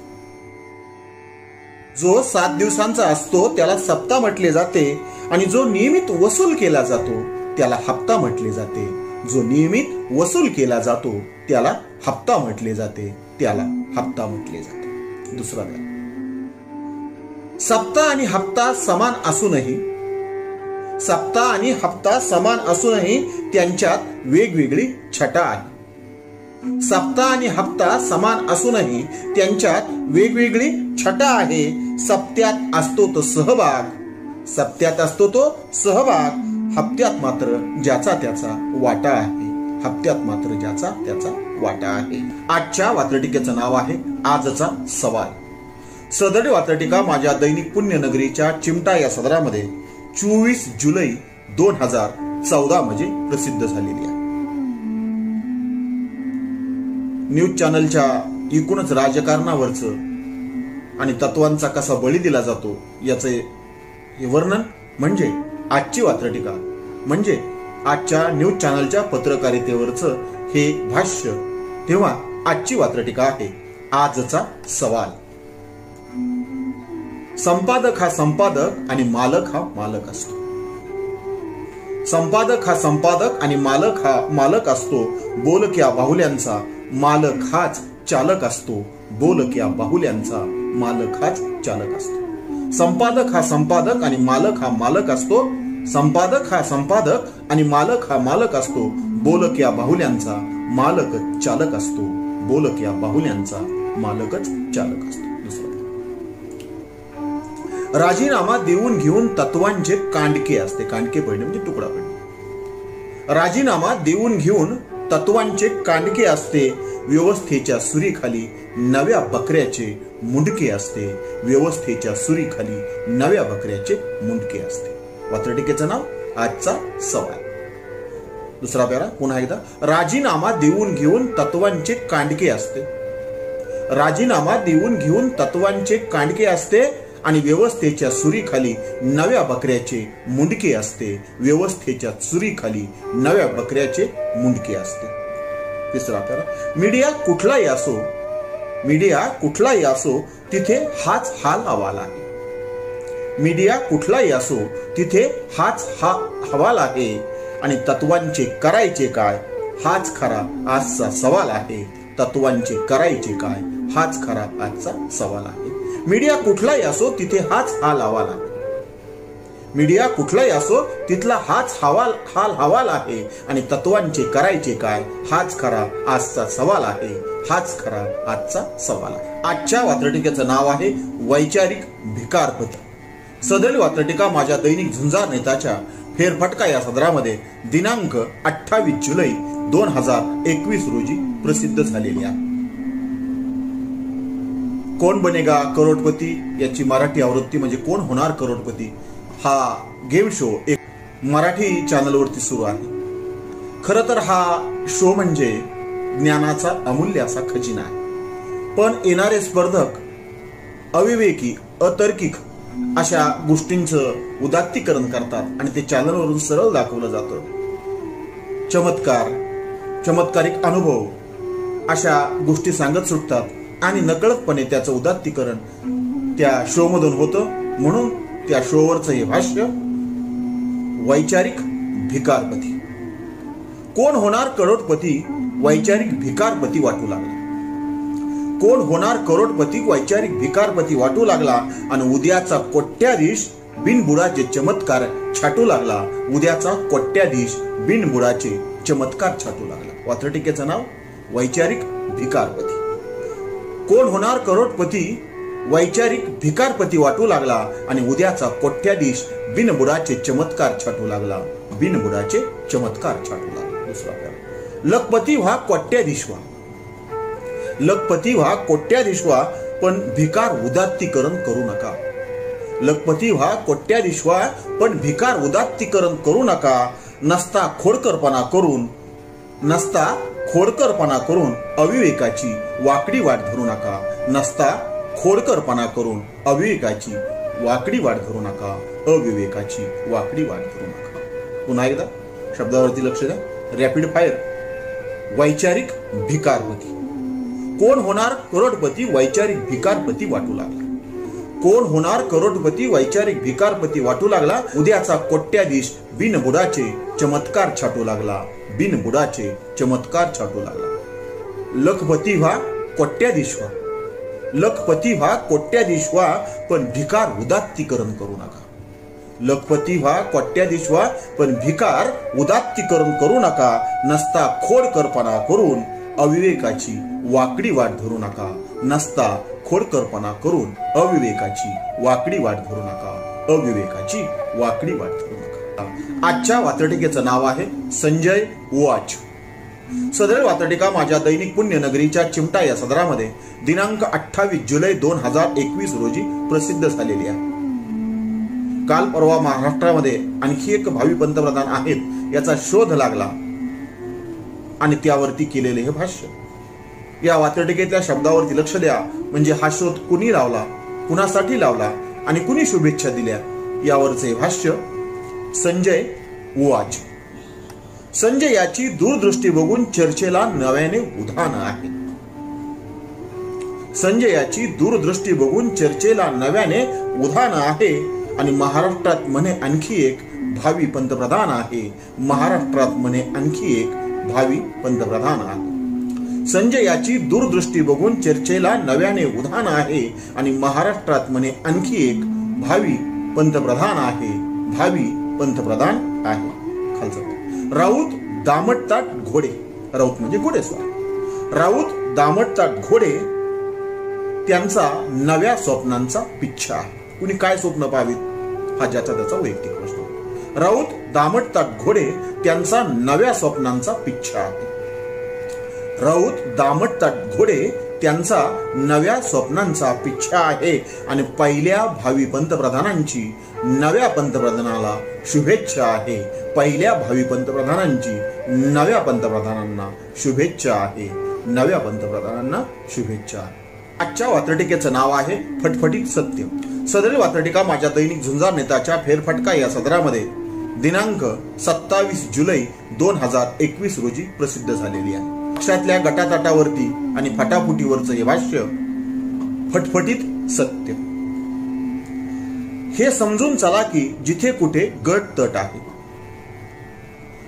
जो 7 दिवसांचा असतो त्याला सप्ताह म्हटले जाते आणि जो नियमित वसूल केला जातो त्याला हप्ता म्हटले जाते. जो नियमित वसूल केला जातो त्याला हप्ता म्हटले जाते. त्याला हप्ता म्हटले जाते. दुसरा, सप्ताह आणि हप्ता समान असूनही सप्ताह आणि हप्ता समान असूनही त्यांच्यात वेगवेगळी छटा आहे. सप्ताह आणि हप्ता समान असूनही त्यांच्यात वेगवेगळी छटा आहे. सप्त्यात असतो तो सहभाग. सप्त्यात असतो तो सहभाग. हप्त्यात मात्र ज्याचा त्याचा वाटा आहे. हप्त्यात मात्र ज्याचा त्याचा वाटा आहे. आजच्या वात्रटिकेचं नाव आहे आजचा सवाल. सदर वात्रटिका माझ्या दैनिक पुण्यनगरीच्या चिमटा या सदरामध्ये 24 जुलै 2014 मध्ये प्रसिद्ध झालेली आहे. न्यूज चॅनलच्या एकूणच राजकारणावरचं आणि तत्वांचा कसा बळी दिला जातो याचे हे वर्णन म्हणजे आजची वात्रटिका. म्हणजे आजच्या न्यूज चॅनलच्या पत्रकारितेवरचं हे भाष्य. तेव्हा आजची वात्रटिका आहे आजचा सवाल. संपादक हा संपादक आणि मालक हा मालक असतो. संपादक हा संपादक आणि मालक हा मालक असतो. बोलक्या बाहुल्यांचा मालक हाच चालक असतो, बोलक्या बाहुल्यांचा मालक हाच चालक असतो. संपादक हा संपादक आणि मालक हा मालक असतो. संपादक हा संपादक आणि मालक हा मालक असतो. बोलक्या बाहुल्यांचा मालकच चालक असतो. बोलक्या बाहुल्यांचा मालकच चालक असतो. राजीनामा देऊन घेऊन तत्वांचे कांडके असते. कांडके पडणे म्हणजे तुकडा पडणे. राजीनामा देऊन घेऊन तत्वांचे कांडके असते. व्यवस्थेच्या सुरीखाली नव्या बकऱ्याचे मुंडके असते. व्यवस्थेच्या सुरीखाली नव्या बकऱ्याचे मुंडके असते. वात्रटिकेचं नाव आजचा सवाल. दुसरा पॅरा पुन्हा एकदा. राजीनामा देऊन घेऊन तत्वांचे कांडके असते. राजीनामा देऊन घेऊन तत्वांचे कांडके असते आणि व्यवस्थेच्या सुरीखाली नव्या बकऱ्याचे मुंडके असते. व्यवस्थेच्या सुरीखाली नव्या बकऱ्याचे मुंडके असते. तिसरा पॅरा. मीडिया कुठलाही असो, मीडिया कुठलाही असो तिथे हाच हाल हवाल आहे. मीडिया कुठलाही असो तिथे हाच हवाल आहे आणि तत्वांचे करायचे काय हाच खरा आजचा सवाल आहे. तत्वांचे करायचे काय हाच खरा आजचा सवाल आहे. मीडिया कुठलाही असो तिथे हाच हाल हवाल आहे. मीडिया कुठलाही असो तिथला हाच हाल हवाल आहे आणि तत्वांचे करायचे काय हाच खरा आजचा सवाल आहे. हाच खरा आजचा सवाल आहे. आजच्या वात्रटिकेचं नाव आहे वैचारिक भिकारपती. सदरील वात्रटिका माझ्या दैनिक झुंजार नेताच्या फेरफटका या सदरामध्ये दिनांक 28 जुलै 2021 रोजी प्रसिद्ध झालेली आहे. कोण बनेगा करोडपती याची मराठी आवृत्ती म्हणजे कोण होणार करोडपती हा गेम शो एक मराठी चॅनलवरती सुरू आहे. खरं तर हा शो म्हणजे ज्ञानाचा अमूल्य असा खजिना आहे. पण येणारे स्पर्धक अविवेकी अतार्किक अशा गोष्टींचं उदात्तीकरण करतात आणि ते चॅनलवरून सरळ दाखवलं जातं. चमत्कारिक अनुभव अशा गोष्टी सांगत सुटतात आणि नकळतपणे त्याचं उदात्तीकरण त्या शो मधून होतं. म्हणून त्या शोवरचं हे भाष्य वैचारिक भिकारपती. कोण होणार करोडपती वैचारिक भिकारपती वाटू लागला. कोण होणार करोडपती वैचारिक भिकारपती वाटू लागला आणि उद्याचा कोट्याधीश बिनबुडाचे चमत्कार छाटू लागला. उद्याचा कोट्याधीश बिनबुडाचे चमत्कार छाटू लागला. वात्रटिकेचं नाव वैचारिक भिकारपती. कोण होणार करोडपती वैचारिक भिकारपती वाटू लागला आणि उद्याचा कोट्याधीश बिनबुडाचे चमत्कार छाटू लागला. बिनबुडाचे चमत्कार छाटू लागला. दुसरा पॅरा. लखपती व्हा कोट्याधीश व्हा. लखपती व्हा कोट्याधीश व्हा पण भिकार उदात्तीकरण करू नका. लखपती व्हा कोट्याधीश व्हा पण भिकार उदात्तीकरण करू नका. नसता खोडकरपणा करून अविवेकाची वाकडी वाट धरू नका. नसता खोडकरपणा करून अविवेकाची वाकडी वाट धरू नका. अविवेकाची वाकडी वाट धरू नका. पुन्हा एकदा शब्दावरती लक्ष द्या. Rapid fire. वैचारिक भिकारपती. कोण होणार करोडपती वैचारिक भिकारपती वाटू लागला. कोण होणार करोडपती वैचारिक भिकारपती वाटू लागला. उद्याचा कोट्याधीश बिनबुडाचे चमत्कार छाटू लागला. बिनबुडाचे चमत्कार छाटू लागला. लखपती व्हा कोट्याधीश व्हा. लखपती व्हा कोट्याधीश व्हा पण भिकार उदात्तीकरण करू नका. लखपती व्हा कोट्याधीश व्हा पण भिकार उदात्तीकरण करू नका. नसता खोडकरपणा करून अविवेकाची वाकडी वाट धरू नका. नसता खोडकरपणा करून अविवेकाची वाकडी वाट धरू नका. अविवेकाची वाकडी वाट धरू नका. आजच्या वात्रटिकेचं नाव आहे संजय ओआच. सदर वात्रटिका माझ्या दैनिक पुण्यनगरीच्या चिमटा या सदरामध्ये दिनांक 28 जुलै 2021 रोजी प्रसिद्ध झालेली आहे. काल परवा महाराष्ट्रामध्ये आणखी एक भावी पंतप्रधान आहेत याचा शोध लागला आणि त्यावरती केलेले हे भाष्य. या वात्रटिकेतल्या शब्दावरती लक्ष द्या. म्हणजे हा शोध कुणी लावला, कुणासाठी लावला आणि कुणी शुभेच्छा दिल्या यावरचे हे भाष्य. संजय ओआच. संजय याची दूरदृष्टी बघून चर्चेला नव्याने उधाण आहे. संजय याची दूरदृष्टी बघून चर्चेला नव्याने उधाण आहे आणि महाराष्ट्रात म्हणे आणखी एक भावी पंतप्रधान आहे. महाराष्ट्रात म्हणे आणखी एक भावी पंतप्रधान आहे. संजयाची दूरदृष्टी बघून चर्चेला नव्याने उधाण आहे आणि महाराष्ट्रात म्हणे आणखी एक भावी पंतप्रधान आहे, भावी पंतप्रधान आहे. खालचं राऊत दामटताट घोडे, राऊत म्हणजे घोडेस्वार. राऊत दामटताट घोडे त्यांचा नव्या स्वप्नांचा पिच्छा आहे. कुणी काय स्वप्न पाहावीत हा ज्याचा त्याचा वैयक्तिक प्रश्न. राऊत दामटताट घोडे त्यांचा नव्या स्वप्नांचा पिच्छा आहे. राऊत दामटताट घोडे त्यांचा नव्या स्वप्नांचा पिच्छा आहे आणि पहिल्या भावी पंतप्रधानांची नव्या पंतप्रधानाला शुभेच्छा आहे. पहिल्या भावी पंतप्रधानांची नव्या पंतप्रधानांना शुभेच्छा आहे. नव्या पंतप्रधानांना शुभेच्छा आहे. आजच्या वात्रटिकेचं नाव आहे फटफटीत सत्य. सदरील वात्रटिका माझ्या दैनिक झुंजार नेताच्या फेरफटका या सदरामध्ये दिनांक 27 जुलै 2021 रोजी प्रसिद्ध झालेली आहे. पक्षातल्या गटातटावरती आणि फटाफुटीवरचं हे भाष्य फटफटीत सत्य. हे समजून चला की जिथे कुठे गट तट आहे.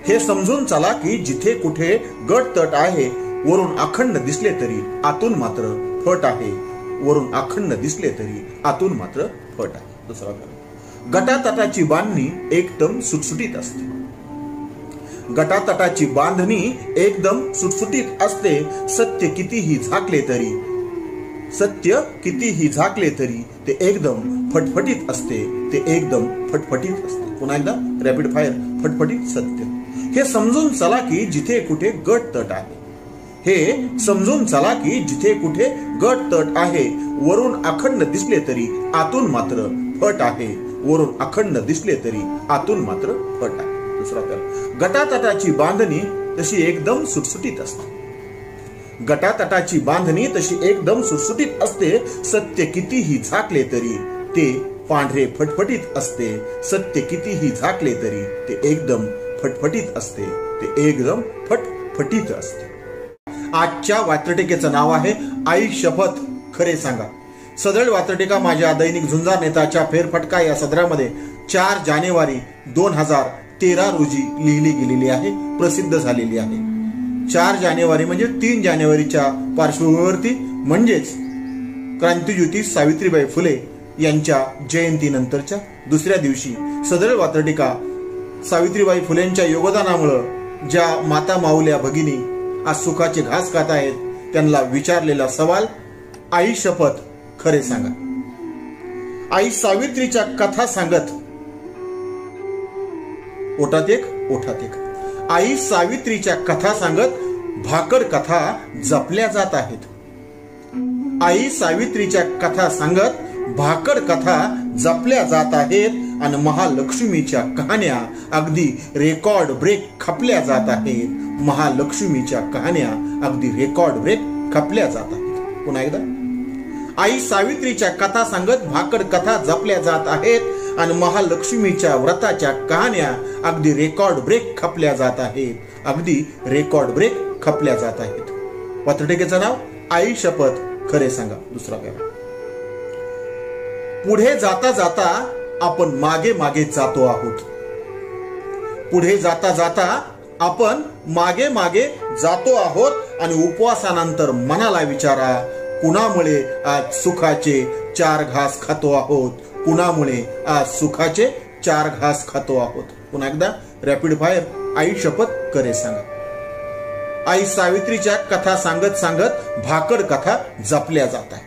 हे समजून चला की जिथे कुठे गट तट आहे, वरून अखंड दिसले तरी आतून मात्र फट आहे. वरून अखंड दिसले तरी आतून मात्र फट आहे. दुसरा गटातटाची बांधणी एकदम सुटसुटीत असते. गटातटाची बांधणी एकदम सुटसुटीत असते. सत्य कितीही झाकले तरी, सत्य कितीही झाकले तरी ते एकदम फटफटीत असते. ते एकदम फटफटीत असते. पुन्हा एकदा रॅपिड फायर फटफटीत सत्य. हे समजून चला की जिथे कुठे गट तट आहे. हे समजून चला की जिथे कुठे गट तट आहे, वरून अखंड दिसले तरी आतून मात्र फट आहे. वरून अखंड दिसले तरी आतून मात्र फट आहे. दुसरा गटातटाची बांधणी तशी एकदम सुटसुटीत असते. गटातटाची बांधणी तशी एकदम सुटसुटीत असते. सत्य कितीही झाकले तरी ते पांढरे फटफटीत असते. सत्य कितीही झाकले तरी ते एकदम फटफटीत असते. ते एकदम फटफटीत असते. आजच्या वात्रटिकेचं नाव आहे आई शपथ खरे सांगा. सदळ वात्रटिका माझ्या दैनिक झुंजार नेताच्या फेरफटका या सदरामध्ये 4 जानेवारी 2013 रोजी लिहिली गेलेली आहे, प्रसिद्ध झालेली आहे. 4 जानेवारी म्हणजे 3 जानेवारीच्या पार्श्वभूमीवरती, म्हणजेच क्रांतिज्योती सावित्रीबाई फुले यांच्या जयंतीनंतरच्या दुसऱ्या दिवशी सदळ वात्रटिका सावित्रीबाई फुलेंच्या योगदानामुळे ज्या माता माऊल्या भगिनी आज सुखाचे घास खात आहेत, त्यांना विचारलेला सवाल आई शपथ खरे सांगा. आई सावित्रीच्या कथा सांगत ओठात एक ओठात एक. आई सावित्रीच्या कथा सांगत भाकड कथा जपल्या जात आहेत. आई सावित्रीच्या कथा सांगत भाकड कथा जपल्या जात आहेत आणि महालक्ष्मीच्या कहाण्या अगदी रेकॉर्ड ब्रेक खपल्या जात आहेत. महालक्ष्मीच्या कहाण्या अगदी रेकॉर्ड ब्रेक खपल्या जात आहेत. पुन्हा एकदा आई सावित्रीच्या कथा सांगत भाकड कथा जपल्या जात आहेत आणि महालक्ष्मीच्या व्रताच्या कहाण्या अगदी रेकॉर्ड ब्रेक खपल्या जात आहेत. अगदी रेकॉर्ड ब्रेक खपल्या जात आहेत. वात्रटिकेचं नाव आई शपथ खरे सांगा. दुसरा पॅरा. पुढे जाता जाता आपण मागे मागे जातो आहोत. पुढे जाता जाता आपण मागे मागे जातो आहोत आणि उपवासानंतर मनाला विचारा, कुणामुळे आज सुखाचे 4 घास खातो आहोत. कुणामुळे आज सुखाचे 4 घास खातो आहोत. पुन्हा एकदा रॅपिड फायर आई शपथ करे सांगा. आई सावित्रीच्या कथा सांगत सांगत भाकड कथा जपल्या जात आहेत.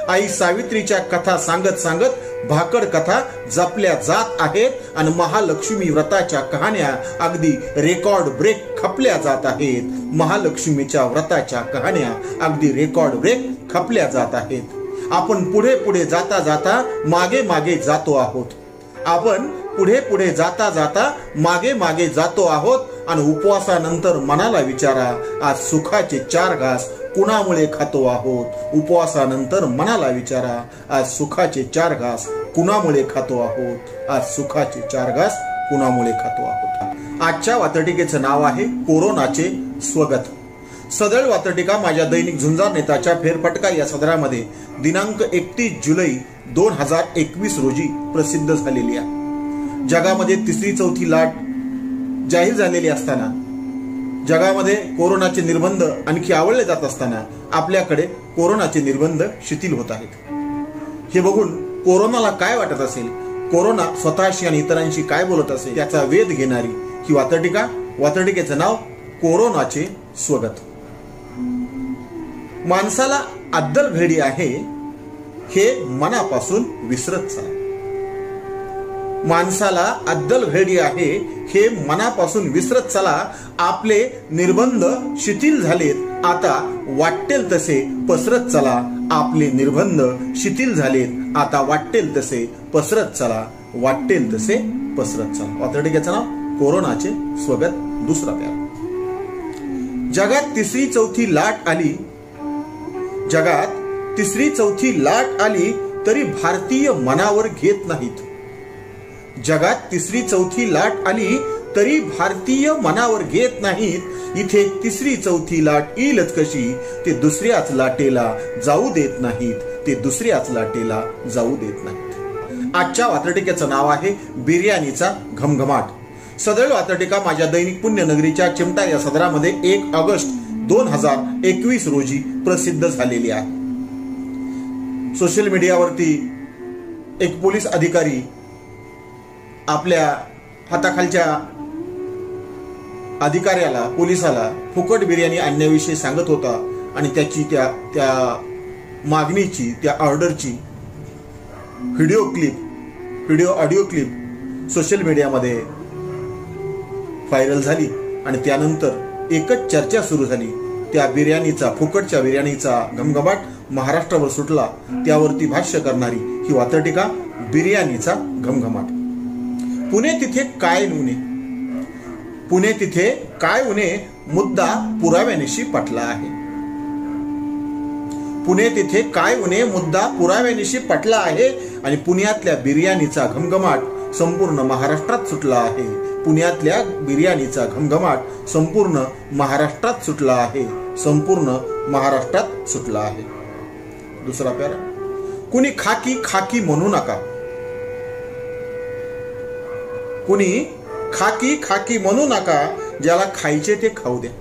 आई सावित्रीच्या कथा सांगत सांगत भाकड कथा जपल्या जात आहेत आणि महालक्ष्मी व्रताच्या कहाण्या अगदी रेकॉर्ड ब्रेक खपल्या जात आहेत. महालक्ष्मीच्या व्रताच्या कहाण्या अगदी रेकॉर्ड ब्रेक खपल्या जात आहेत. आपण पुढे पुढे जाता जाता मागे मागे जातो आहोत. आपण पुढे पुढे जाता जाता मागे मागे जातो आहोत आणि उपवासानंतर मनाला विचारा, आज सुखाचे 4 घास कुणामुळे खातो आहोत. उपवासानंतर मनाला विचारा, आज सुखाचे 4 घास कुणामुळे खातो आहोत. आज सुखाचे 4 घास कुणामुळे खातो आहोत. आजच्या वात्रटिकेचं नाव आहे कोरोनाचे स्वगत. सदळ वात्रटिका माझ्या दैनिक झुंजार नेताच्या फेरफटका या सदरामध्ये दिनांक 31 जुलै 2021 रोजी प्रसिद्ध झालेली आहे. जगामध्ये 3री 4थी लाट जाहीर झालेली असताना जगामध्ये कोरोनाचे निर्बंध आणखी आवळले जात असताना आपल्याकडे कोरोनाचे निर्बंध शिथिल होत आहेत। हे बघून कोरोनाला काय वाटत असेल, कोरोना स्वतःशी आणि इतरांशी काय बोलत असेल याचा वेध घेणारी ही वात्रटिका। वात्रटिकेचं नाव कोरोनाचे स्वगत। माणसाला अद्दल घडी आहे हे मनापासून विसरत चला। माणसाला अद्दल घडी आहे हे मनापासून विसरत चला। आपले निर्बंध शिथिल झालेत, आता वाटेल तसे पसरत चला। आपले निर्बंध शिथिल झालेत, आता वाटेल तसे पसरत चला। वाटेल तसे पसरत चला। वात्रटिकेचं नाव कोरोनाचे स्वगत। दुसरा प्यारा। जगात तिसरी चौथी लाट आली, जगात तिसरी चौथी लाट आली तरी भारतीय मनावर घेत नाहीत। जगात तिसरी चौथी लाट आली तरी भारतीय मनावर घेत नाहीत। इथे तिसरी चौथी लाट येईलच कशी, ते दुसऱ्याच लाटेला जाऊ देत नाहीत। ते दुसऱ्याच लाटेला जाऊ देत नाहीत। आजच्या वात्रटिकेचं नाव आहे बिर्याणीचा घमघमाट। सदळ वात्रटिका माझ्या दैनिक पुण्यनगरीच्या चिमटा या सदरामध्ये 1 ऑगस्ट 2021 रोजी प्रसिद्ध झालेली आहे। सोशल मीडियावरती एक पोलीस अधिकारी आपल्या हाताखालच्या अधिकाऱ्याला, पोलिसाला फुकट बिर्याणी आणण्याविषयी सांगत होता आणि त्याची त्या मागणीची, त्या ऑर्डरची व्हिडिओ ऑडिओ क्लिप सोशल मीडियामध्ये व्हायरल झाली आणि त्यानंतर एकच चर्चा सुरू झाली। त्या बिर्याणीचा, फुकटच्या बिर्याणीचा घमघमाट महाराष्ट्रावर सुटला। त्यावरती भाष्य करणारी ही वात्रटिका बिर्याणीचा घमघमाट। पुणे तिथे काय उणे, पुणे तिथे काय उणे, मुद्दा पुराव्यानिशी पटला आहे। पुणे तिथे काय उणे, मुद्दा पुराव्यानिशी पटला आहे आणि पुण्यातल्या बिर्याणीचा घमघमाट संपूर्ण महाराष्ट्रात सुटला आहे। पुण्यातल्या बिर्याणीचा घमघमाट संपूर्ण महाराष्ट्रात सुटला आहे। संपूर्ण महाराष्ट्रात सुटला आहे। दुसरा प्यारा। कुणी खाकी खाकी म्हणू नका, कुणी खाकी खाकी म्हणू नका, ज्याला खायचे ते खाऊ द्या।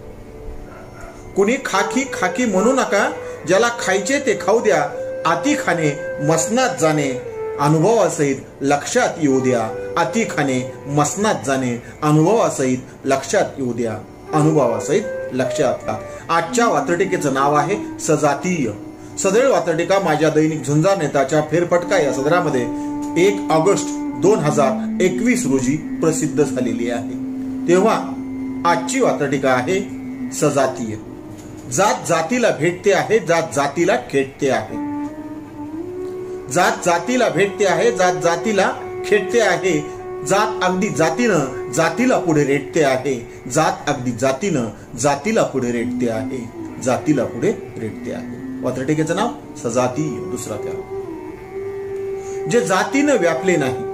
कुणी खाकी खाकी म्हणू नका, ज्याला खायचे ते खाऊ द्या। आती खाणे मसनात जाणे अनुभवासहित लक्षात येऊ द्या। आती खाणे मसनात जाणे अनुभवासहित लक्षात येऊ द्या। अनुभवासहित लक्षात घ्या। आजच्या वात्रटिकेचं नाव आहे सजातीय। सदैव वात्रटिका माझ्या दैनिक झुंजार नेताच्या फेरफटका या सदरामध्ये 1 ऑगस्ट 2021 रोजी प्रसिद्ध झालेली आहे। तेव्हा आजची वात्रटिका आहे सजातीय। जात जातीला भेटते आहे, जात जातीला खेटते आहे। जात जातीला भेटते आहे, जात जातीला खेटते आहे। जात अगदी जातीनं जातीला पुढे रेटते आहे। जात अगदी जातीनं जातीला पुढे रेटते आहे। जातीला पुढे रेटते आहे। वात्रटिकेचं नाव सजातीय। दुसरा प्यारा। जे जातीनं व्यापले नाही,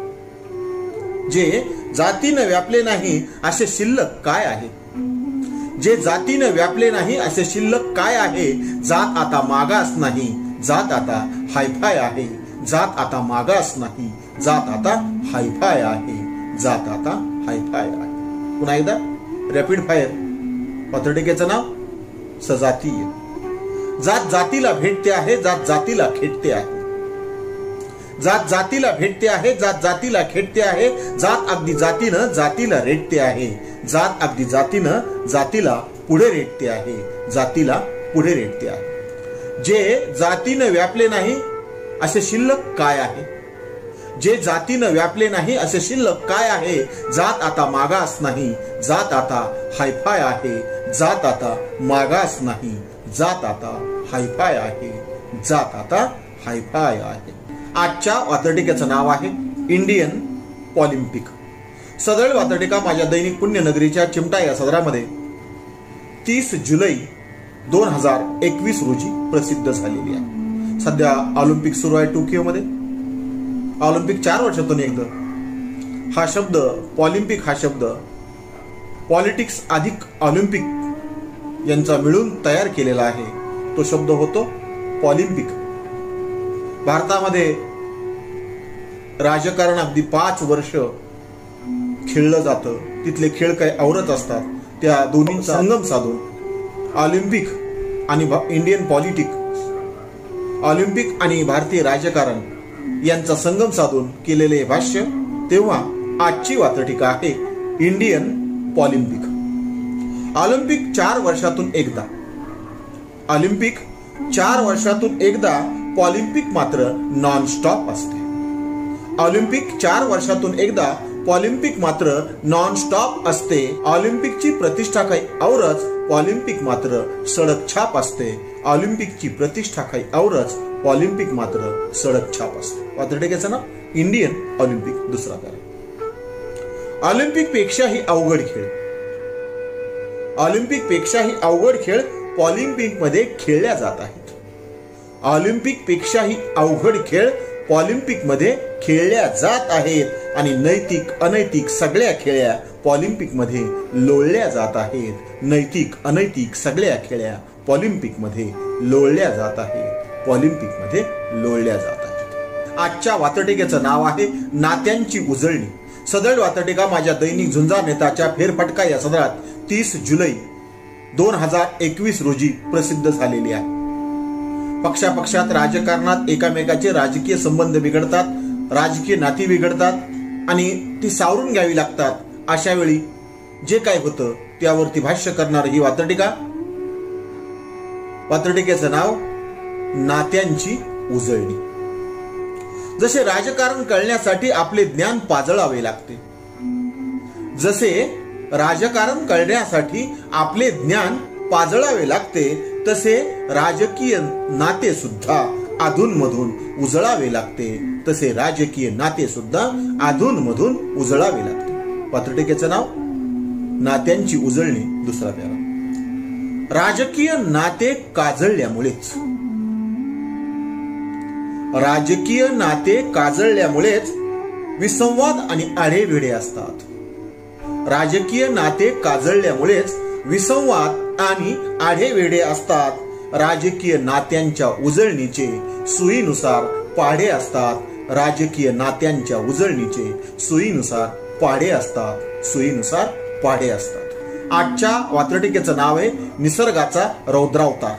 जे जातीनं व्यापले नाही असे शिल्लक काय आहे। जे जातीनं व्यापले नाही असे शिल्लक काय आहे। जात आता मागास नाही, जात आता हायफाय आहे। जात आता मागास नाही, जात आता हायफाय आहे। जात आता हायफाय आहे। पुन्हा एकदा रॅपिड फायर। वात्रटिकेचं नाव सजातीय। जात जातीला भेटते आहे, जात जातीला खेटते आहे। जात जातीला भेटते आहे, जात जातीला खेटते आहे। जात अगदी जातीनं जातीला रेटते आहे। जात अगदी जातीनं जातीला पुढे रेटते आहे। जातीला पुढे रेटते आहे। जे जातीनं व्यापले नाही असे शिल्लक काय आहे। जे जातीनं व्यापले नाही असे शिल्लक काय आहे। जात आता मागास नाही, जात आता हायफाय आहे। जात आता मागास नाही, जात आता हायफाय आहे। जात आता हायफाय आहे। आजच्या वात्रटिकेचं नाव आहे इंडियन ऑलिम्पिक। सदळ वात्रटिका माझ्या दैनिक पुण्यनगरीच्या चिमटा या सदरामध्ये 30 जुलै 2021 रोजी प्रसिद्ध झालेली आहे। सध्या ऑलिम्पिक सुरू आहे टोकियोमध्ये। ऑलिम्पिक 4 वर्षातून एकदा। हा शब्द ऑलिम्पिक, हा शब्द पॉलिटिक्स अधिक ऑलिम्पिक यांचा मिळून तयार केलेला आहे। तो शब्द होतो ऑलिम्पिक। भारतामध्ये राजकारण अगदी 5 वर्ष खेळलं जातं। तिथले खेळ काही आवरत असतात त्या दोन्हींचा संगम साधून ऑलिम्पिक आणि इंडियन पॉलिटिक, ऑलिम्पिक आणि भारतीय राजकारण यांचा संगम साधून केलेले भाष्य, तेव्हा आजची वात्रटिका आहे इंडियन पॉलिम्पिक. ऑलिम्पिक 4 वर्षातून एकदा, ऑलिम्पिक 4 वर्षातून एकदा, पॉलिम्पिक मात्र नॉन स्टॉप असते. ऑलिम्पिक 4 वर्षातून एकदा, पॉलिम्पिक मात्र नॉन स्टॉप असते. ऑलिम्पिकची प्रतिष्ठा काही औरच, पॉलिम्पिक मात्र सडक छाप असते. ऑलिम्पिकची प्रतिष्ठा काही औरच, पॉलिम्पिक मात्र सडक छाप असते. वात्रटिकेचं नाव इंडियन ऑलिम्पिक. दुसरा पॅरा. ऑलिम्पिक पेक्षाही अवघड खेळ, ऑलिम्पिक पेक्षाही अवघड खेळ पॉलिम्पिक मध्ये खेळल्या जात आहेत. ऑलिम्पिक पेक्षाही अवघड खेळ पॉलिम्पिक मध्ये खेळल्या जात आहेत आणि नैतिक अनैतिक सगळ्या खेळ्या पॉलिम्पिक मध्ये लोळल्या जात आहेत. नैतिक अनैतिक सगळ्या खेळ्या पॉलिम्पिक मध्ये लोळल्या जात आहेत. पॉलिम्पिक मध्ये लोळल्या जात आहेत. आजच्या वात्रटिकेचं नाव आहे नात्यांची उजळणी. सदळ वात्रटिका माझ्या दैनिक झुंजार नेताच्या फेरफटका या सदरात 30 जुलै 2021 रोजी प्रसिद्ध झालेली आहे. पक्षापक्षात राजकारणात एकामेकाचे राजकीय संबंध बिघडतात, राजकीय नाती बिघडतात आणि ती सावरून घ्यावी लागतात. अशा वेळी जे काय होतं त्यावरती भाष्य करणार ही वात्रटिका. वात्रटिकेचं नाव नात्यांची उजळणी. जसे राजकारण कळण्यासाठी आपले ज्ञान पाजळावे लागते, जसे राजकारण कळण्यासाठी आपले ज्ञान पाजळावे लागते, तसे राजकीय नाते सुद्धा अधूनमधून उजळावे लागते. तसे राजकीय नाते सुद्धा अधूनमधून उजळावे लागते. वात्रटिकेचं नाव नात्यांची उजळणी. दुसरा पॅरा. राजकीय नाते काजळल्यामुळेच, राजकीय नाते काजळल्यामुळेच विसंवाद आणि आढेवेढे असतात. राजकीय नाते काजळल्यामुळेच विसंवाद आणि आढेवेढे असतात. राजकीय नात्यांच्या उजळणीचे सोयीनुसार पाढे असतात. राजकीय नात्यांच्या उजळणीचे सोयीनुसार पाढे असतात. सोयीनुसार पाढे असतात. आजच्या वात्रटिकेचं नाव आहे निसर्गाचा रौद्रावतार.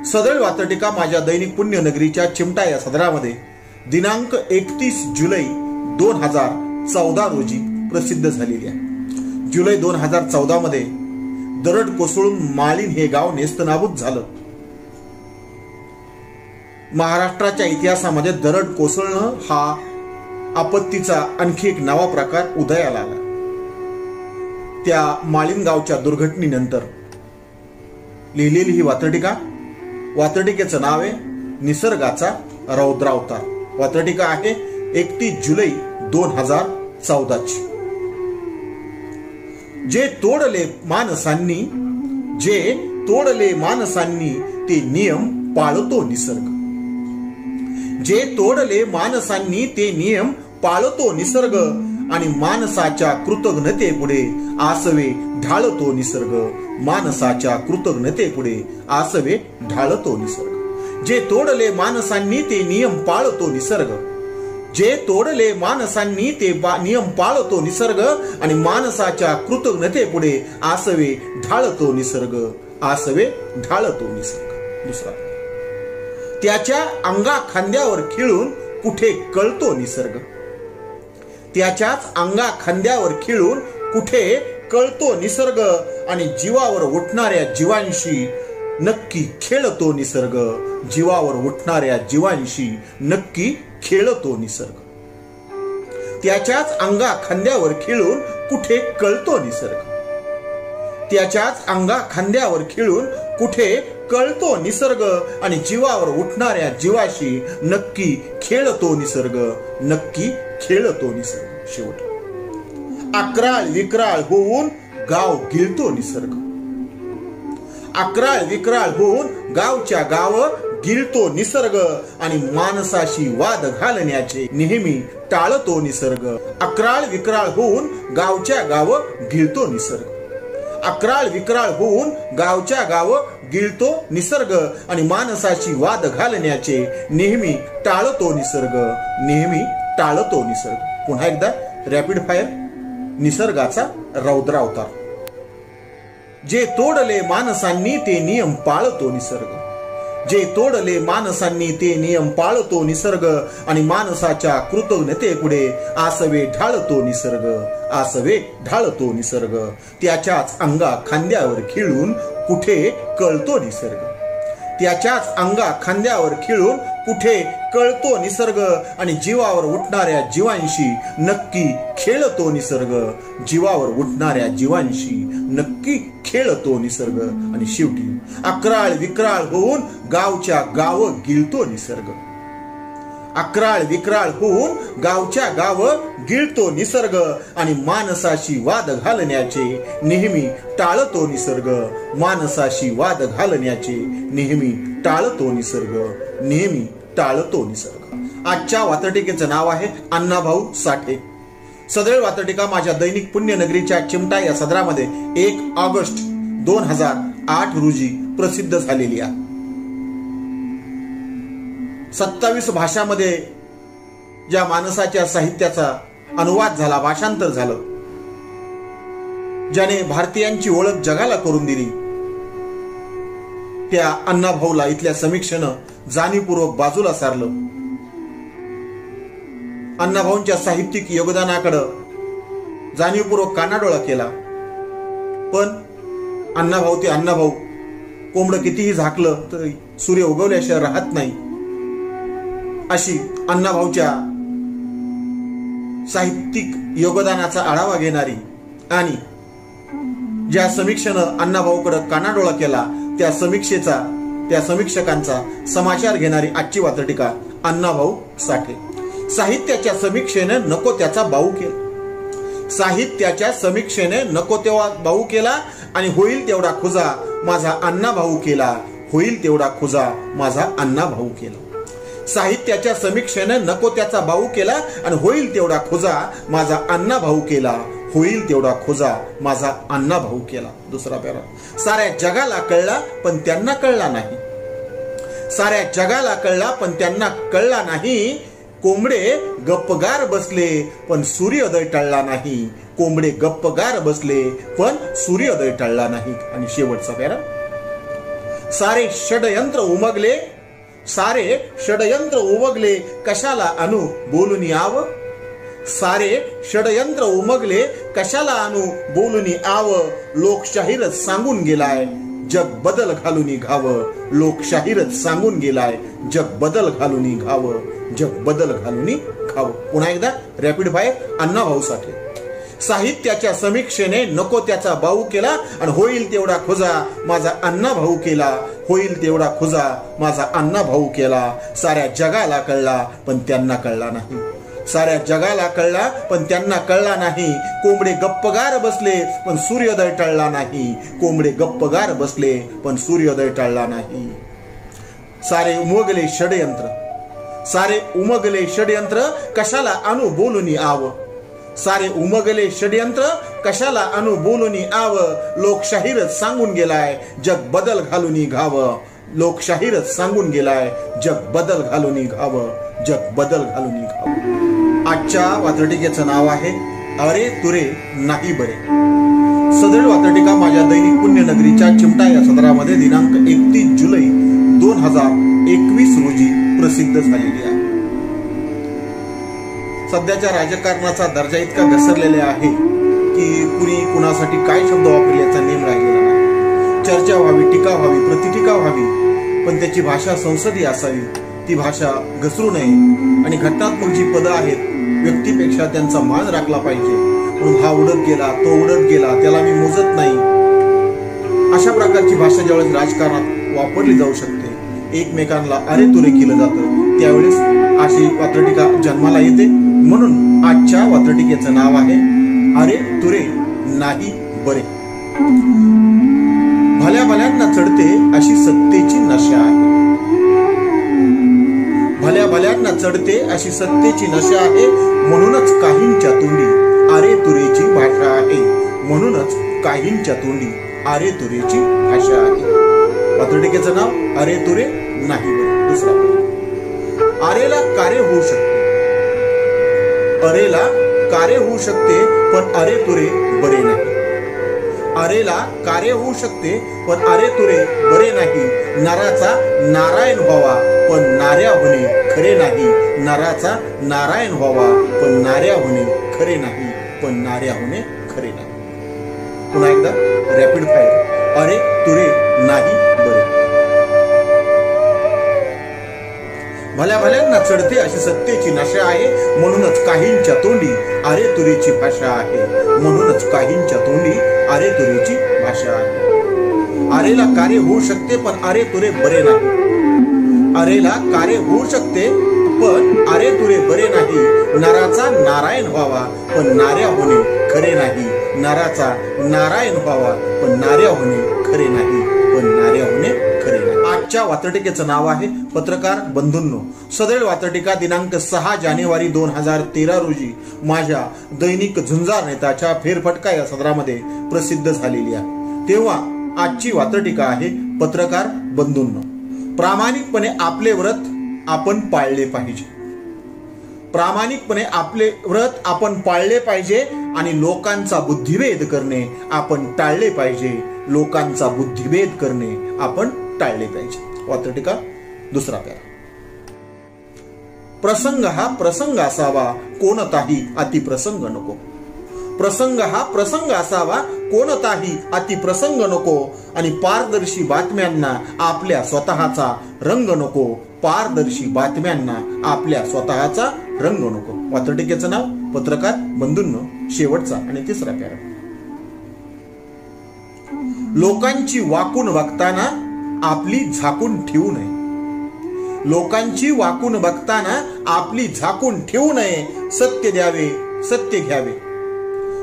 सदळ वात्रटिका माझ्या दैनिक पुण्यनगरीच्या चिमटा या सदरामध्ये दिनांक 31 जुलै 2014 रोजी प्रसिद्ध झालेली आहे. जुलै 2014 मध्ये दरड कोसळून माळीण हे गाव नेस्तनाबूत झालं. महाराष्ट्राच्या इतिहासामध्ये दरड कोसळणं हा आपत्तीचा आणखी एक नवा प्रकार उदयाला आला. त्या माळीण गावच्या दुर्घटनेनंतर लिहिलेली ही वात्रटिका. वात्रटिकेचं नाव आहे निसर्गाचा रौद्रावतार. वात्रटिका आहे 31 जुलै 2014 ची. जे तोडले माणसांनी, जे तोडले माणसांनी ते नियम पाळतो निसर्ग. जे तोडले माणसांनी ते नियम पाळतो निसर्ग आणि माणसाच्या कृतज्ञतेपुढे आसवे ढाळतो निसर्ग. माणसाच्या कृतज्ञतेपुढे आसवे ढाळतो निसर्ग. जे तोडले माणसांनी ते नियम पाळतो निसर्ग. जे तोडले माणसांनी ते नियम पाळतो निसर्ग आणि माणसाच्या कृतज्ञतेपुढे आसवे ढाळतो निसर्ग. आसवे ढाळतो निसर्ग. दुसरा. त्याच्या अंगा खांद्यावर खिळून कुठे कळतो निसर्ग. त्याच्याच अंगा खांद्यावर खिळून कुठे कळतो निसर्ग आणि जीवावर उठणाऱ्या जीवांशी नक्की खेळतो निसर्ग. जीवावर उठणाऱ्या जीवांशी नक्की खेळतो निसर्ग. त्याच्याच अंगा खांद्यावर खिळून कुठे कळतो निसर्ग. त्याच्याच अंगा खांद्यावर खिळून कुठे कळतो निसर्ग आणि जीवावर उठणाऱ्या जीवाशी नक्की खेळतो निसर्ग. नक्की खेळतो निसर्ग. शेवट. अक्राळ विक्राळ होऊन गाव गिळतो निसर्ग. अक्राळ विक्राळ होऊन गावच्या गाव गिळतो निसर्ग आणि माणसाशी वाद घालण्याचे नेहमी टाळतो निसर्ग. अक्राळ विक्राळ होऊन गावच्या गाव गिळतो निसर्ग. अक्राळ विक्राळ होऊन गावच्या गाव गिळतो निसर्ग आणि माणसाशी वाद घालण्याचे नेहमी टाळतो निसर्ग. नेहमी टाळतो निसर्ग. पुन्हा एकदा रॅपिड फायर. निसर्गाचा रौद्रावतार. जे तोडले माणसांनी ते नियम पाळतो निसर्ग. जे तोडले माणसांनी ते नियम पाळतो निसर्ग. आणि माणसाच्या कृतज्ञतेपुढे आसवे ढाळतो निसर्ग. आसवे ढाळतो निसर्ग. त्याच्याच अंगा खांद्यावर खिळून कुठे कळतो निसर्ग. त्याच्याच अंगा खांद्यावर खिळून कुठे कळतो निसर्ग. आणि जीवावर उठणाऱ्या जीवांशी नक्की खेळतो निसर्ग. जीवावर उठणाऱ्या जीवांशी नक्की खेळतो निसर्ग. आणि शेवटी अक्राळ विक्राळ होऊन गावच्या गाव गिळतो निसर्ग. अक्राळ विक्राळ होऊन गावच्या गाव गिळतो निसर्ग. आणि माणसाशी वाद घालण्याचे नेहमी टाळतो निसर्ग. माणसाशी वाद घालण्याचे नेहमी टाळतो निसर्ग. नेहमी टाळतो निसर्ग. आजच्या वात्रटिकेचं नाव आहे अण्णाभाऊ साठे. सदैव वात्रटिका माझ्या दैनिक पुण्यनगरीच्या चिमटा या सदरामध्ये 1 ऑगस्ट 2008 रोजी प्रसिद्ध झालेली आहे. 27 भाषामध्ये ज्या माणसाच्या साहित्याचा अनुवाद झाला, भाषांतर झालं, ज्याने भारतीयांची ओळख जगाला करून दिली, त्या अण्णाभाऊला इथल्या समीक्षेनं जाणीवपूर्वक बाजूला सारलं. अण्णाभाऊंच्या साहित्यिक योगदानाकडे जाणीवपूर्वक कानाडोळा केला. पण अण्णाभाऊ ते अण्णाभाऊ. कोंबडं कितीही झाकलं तर सूर्य उगवल्याशिवाय राहत नाही, अशी अण्णाभाऊच्या साहित्यिक योगदानाचा आढावा घेणारी आणि ज्या समीक्षेनं अण्णाभाऊकडे कानाडोळा केला त्या समीक्षकांचा समाचार घेणारी आजची वात्रटिका अण्णाभाऊ साठे. साहित्याच्या समीक्षेने नको त्याचा बाऊ केला. साहित्याच्या समीक्षेने नको तेव्हा बाऊ केला. आणि होईल तेवढा खुजा माझा अण्णाभाऊ केला. होईल तेवढा खुजा माझा अण्णाभाऊ केला. साहित्याच्या समीक्षेने नको त्याचा बाऊ केला. आणि होईल तेवढा खुजा माझा अण्णाभाऊ केला. होईल तेवढा खुजा माझा अण्णाभाऊ केला. दुसरा पॅरा. साऱ्या जगाला कळला पण त्यांना कळला नाही. साऱ्या जगाला कळला पण त्यांना कळला नाही. कोंबडे गप्पगार बसले पण सूर्योदय टळला नाही. कोंबडे गप्पगार बसले पण सूर्योदय टळला नाही. आणि शेवटचा पॅरा. सारे षडयंत्र उमगले. सारे षडयंत्र उमगले कशाला अनु बोलून यावं. सारे षडयंत्र उमगले कशाला अनु बोलून यावं. लोकशाहीरच सांगून गेलाय जग बदल घालून घावं. लोकशाहीरच सांगून गेलाय जग बदल घालून घावं. जग बदल घालून घावं. पुन्हा एकदा रॅपिड फायर. अण्णाभाऊ साठे. साहित्याच्या समीक्षेने नको त्याचा बाऊ केला. आणि होईल तेवढा खुजा माझा अण्णाभाऊ केला. होईल तेवढा खुजा माझा अण्णाभाऊ केला. साऱ्या जगाला कळला पण त्यांना कळला नाही. साऱ्या जगाला कळला पण त्यांना कळला नाही. कोंबडे गप्पगार बसले पण सूर्योदय टळला नाही. कोंबडे गप्पगार बसले पण सूर्योदय टळला नाही. सारे उमगले षडयंत्र. सारे उमगले षडयंत्र कशाला अनु बोलून यावं. सारे उमगले षडयंत्र कशाला अनु बोलून यावं. लोकशाहीरच सांगून गेलाय जग बदल घालून घावं. लोकशाहीरच सांगून गेलाय जग बदल घालून घावं. जग बदल घालून घावं. आजच्या वात्रटिकेचं नाव आहे अरे तुरे नाही बरे. सदर वात्रटिका माझ्या दैनिक पुण्यनगरीच्या चिमटा या सदरामध्ये दिनांक 31 जुलै 2021 रोजी प्रसिद्ध झालेली आहे. सध्याच्या राजकारणाचा दर्जा इतका घसरलेला आहे की कुणी कुणासाठी काय शब्द वापरेल याचा नेम राहिलेला नाही. चर्चा व्हावी, टीका व्हावी, प्रतिटीका व्हावी, पण त्याची भाषा संसदीय असावी. ती भाषा घसरू नये. आणि घटनात्मक जी पदं आहेत व्यक्तीपेक्षा त्यांचा मान राखला पाहिजे. म्हणून हा उडत गेला, तो उडत गेला, त्याला मी मोजत नाही, अशा प्रकारची भाषा ज्यावेळेस राजकारणात वापरली जाऊ शकते, एकमेकांना अरे तुरे केलं जातं, त्यावेळेस अशी वात्रटिका जन्माला येते. म्हणून आजच्या वात्रटिकेचं नाव आहे अरे तुरे नाही बरे. भल्या भल्यांना चढते अशी सत्तेची नशा आहे. भल्या भल्यांना चढते अशी सत्तेची नशा आहे. म्हणूनच काहींच्या तोंडी अरे तुरेची भाषा आहे. म्हणूनच काहींच्या तोंडी अरे तुरेची भाषा आहे. वात्रटिकेचं नाव अरे तुरे नाही बरे. दुसरा. अरेला कार्य होऊ शकते. अरेला कार्य होऊ शकते पण अरे तुरे बरे नाही. अरेला कार्य होऊ शकते पण अरे तुरे बरे नाही. नराचा नारायण व्हावा पण नाऱ्या होणे खरे नाही. नराचा नारायण व्हावा पण नाऱ्या होणे खरे नाही. पण नाऱ्या होणे खरे नाही. पुन्हा एकदा रॅपिड फायर. अरे तुरे नाही बरे. भल्या भल्यांना चढते अशी सत्तेची नशा आहे. म्हणूनच काहींच्या तोंडी अरे तुरीची भाषा आहे. म्हणूनच काहींच्या तोंडी अरे तुरीची भाषा आहे. अरेला कार्य होऊ शकते पण अरे तुरे बरे नाही. अरेला कार्य होऊ शकते पण अरे तुरे बरे नाही. नराचा नारायण व्हावा पण नाऱ्या होणे खरे नाही. नराचा नारायण व्हावा पण नाऱ्या होणे खरे नाही. पण नाऱ्या होणे खरे नाही. आजच्या वात्रटिकेचं नाव आहे पत्रकार बंधूंनो. सदैव वात्रटिका दिनांक 6 जानेवारी 2013 रोजी माझ्या दैनिक झुंजार नेताच्या फेरफटका या सदरामध्ये प्रसिद्ध झालेली आहे. तेव्हा आजची वात्रटिका आहे पत्रकार बंधूंनो. प्रामाणिकपणे आपले व्रत आपण पाळले पाहिजे. प्रामाणिकपणे आपले व्रत आपण पाळले पाहिजे आणि लोकांचा बुद्धिभेद करणे आपण टाळले पाहिजे. लोकांचा बुद्धिभेद करणे आपण टाळले पाहिजे. वात्रटिका दुसरा प्यारा. प्रसंग हा प्रसंग असावा कोणताही अतिप्रसंग नको. प्रसंग हा प्रसंग असावा कोणताही अतिप्रसंग नको. आणि पारदर्शी बातम्यांना आपल्या स्वतःचा रंग नको. पारदर्शी बातम्यांना आपल्या स्वतःचा रंग नको. वात्रटिकेचं नाव पत्रकार बंधूंनो. शेवटचा आणि तिसरा प्यारा. लोकांची वाकून बघताना आपली झाकून ठेवू नये. लोकांची वाकून बघताना आपली झाकून ठेवू नये. सत्य द्यावे सत्य घ्यावे.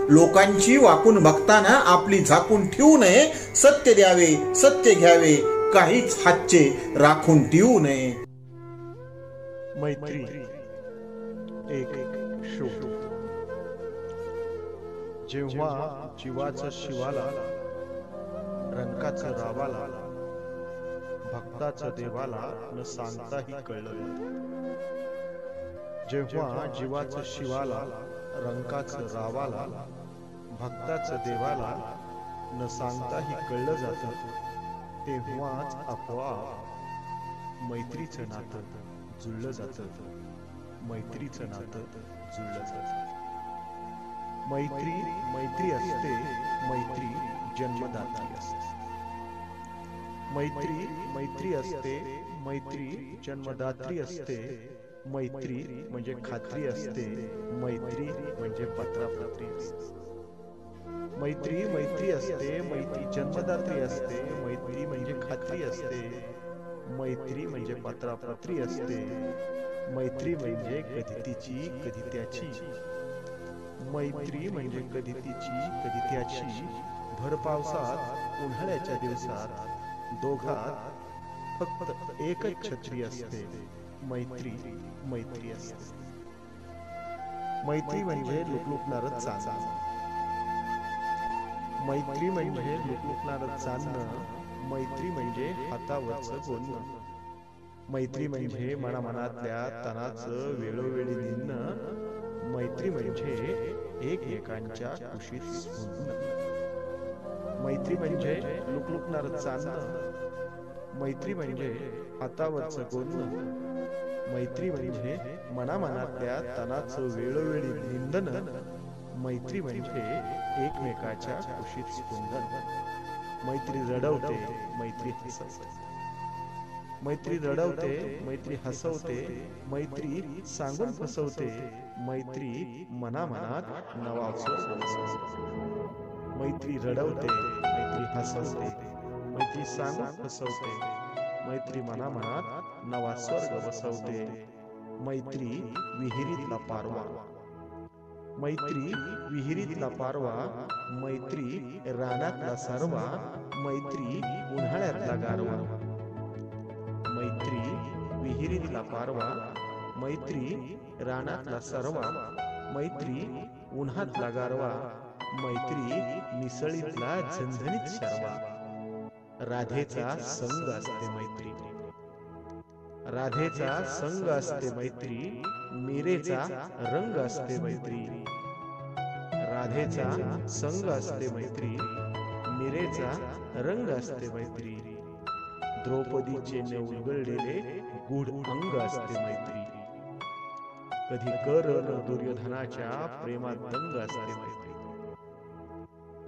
लोकांची वाकून बघताना आपली झाकून ठेवू नये. सत्य द्यावे सत्य घ्यावे. काहीच हातचे राखून ठेवू नये. मैत्री एक शोध. जेव्हा जीवाचं शिवाला, रंकाचं रावाला, भक्ताचं देवाला न सांगताही कळलं. जेव्हा जीवाचं शिवाला, रंकाचं रावाला, भक्ताचं देवाला न सांगताही कळलं जातं, तेव्हाच आपोआप मैत्रीचं नातं जुळलं जातं. मैत्रीचं नातं जुळलं जातं. मैत्री मैत्री असते. मैत्री जन्मदात्री असते. मैत्री मैत्री असते. मैत्री जन्मदात्री असते. मैत्री म्हणजे खात्री असते. मैत्री म्हणजे पत्रापत्री असते. मैत्री मैत्री असते. मैत्री जन्मदात्री असते. मैत्री म्हणजे खात्री असते. मैत्री म्हणजे पत्रापत्री असते. मैत्री म्हणजे कधी तिची कधी त्याची. मैत्री म्हणजे कधी तिची कधी त्याची. भर पावसात उन्हाळ्याच्या दिवसात दोघात फक्त एकच छत्री असते. मैत्री मैत्री असते. मैत्री म्हणजे लुकलुकणारं चांदणं. मैत्री म्हणजे लुकलुकणारं चांदणं. मैत्री म्हणजे हातावरचं बोलणं. मैत्री म्हणजे मनामनातल्या तणाचं वेळोवेळी निघणं. मैत्री म्हणजे एकमेकांच्या कुशीत स्फुरणं. मैत्री म्हणजे लुकलुकणारं चांदणं. मैत्री म्हणजे हातावरचं बोलणं. मैत्री म्हणजे मनामनातल्या तणाचं वेळोवेळी निंदन. मैत्री म्हणजे एकमेकाच्या कुशीत स्फुरण. मैत्री रडवते. मैत्री हसवते. मैत्री रडवते. मैत्री हसवते. मैत्री सांगून फसवते. मैत्री मनामनात नवा बसवते. मैत्री रडवते. मैत्री हसवते. मैत्री सांगून फसवते. मैत्री मनामनात नवा स्वर्ग बसवते. मैत्री विहिरीतला पारवा. मैत्री विहिरीतला पारवा. मैत्री रानातला सरवा. मैत्री उन्हाळ्यातला गारवा. मैत्री विहिरीतला पारवा. मैत्री रानातला सरवा. मैत्री उन्हातला गारवा. मैत्री मिसळीतला झणझणीत शरवा. राधेचा संग असते मैत्री. राधेचा संग असते मैत्री. मीरेचा रंग असते मैत्री. राधेचा संग असते मैत्री. मीरेचा रंग असते मैत्री. द्रौपदीचे न उलगडलेले गूढ अंग असते मैत्री. कधी कर्ण दुर्योधनाच्या प्रेमात दंग असते मैत्री.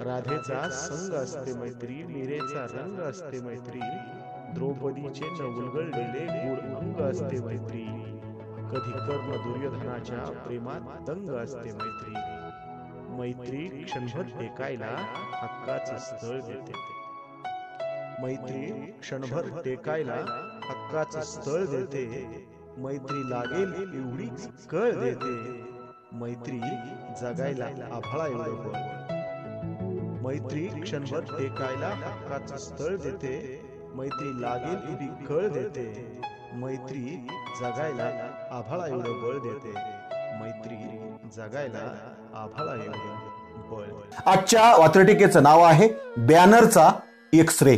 राधेचा संग असते मैत्री, मीरेचा रंग असते मैत्री. द्रौपदीचे न उलगडलेले गूढ अंग असते मैत्री. कधी कर्ण दुर्योधनाच्या प्रेमात दंग असते मैत्री. मैत्री क्षणभर टेकायला हक्काचं स्थळ देते. मैत्री क्षणभर टेकायला हक्काचं स्थळ देते. मैत्री लागेल एवढीच कळ देते. मैत्री जगायला आभाळा एवढं बळ. मैत्री क्षणभर टेकायला हक्काचं स्थळ देते. मैत्री लागेल एवढी कळ देते. मैत्री जगायला आभाळा एवढं बळ देते. मैत्री जगायला आभाळा एवढं बळ. आजच्या वात्रटिकेचं नाव आहे बॅनरचा एक्स-रे.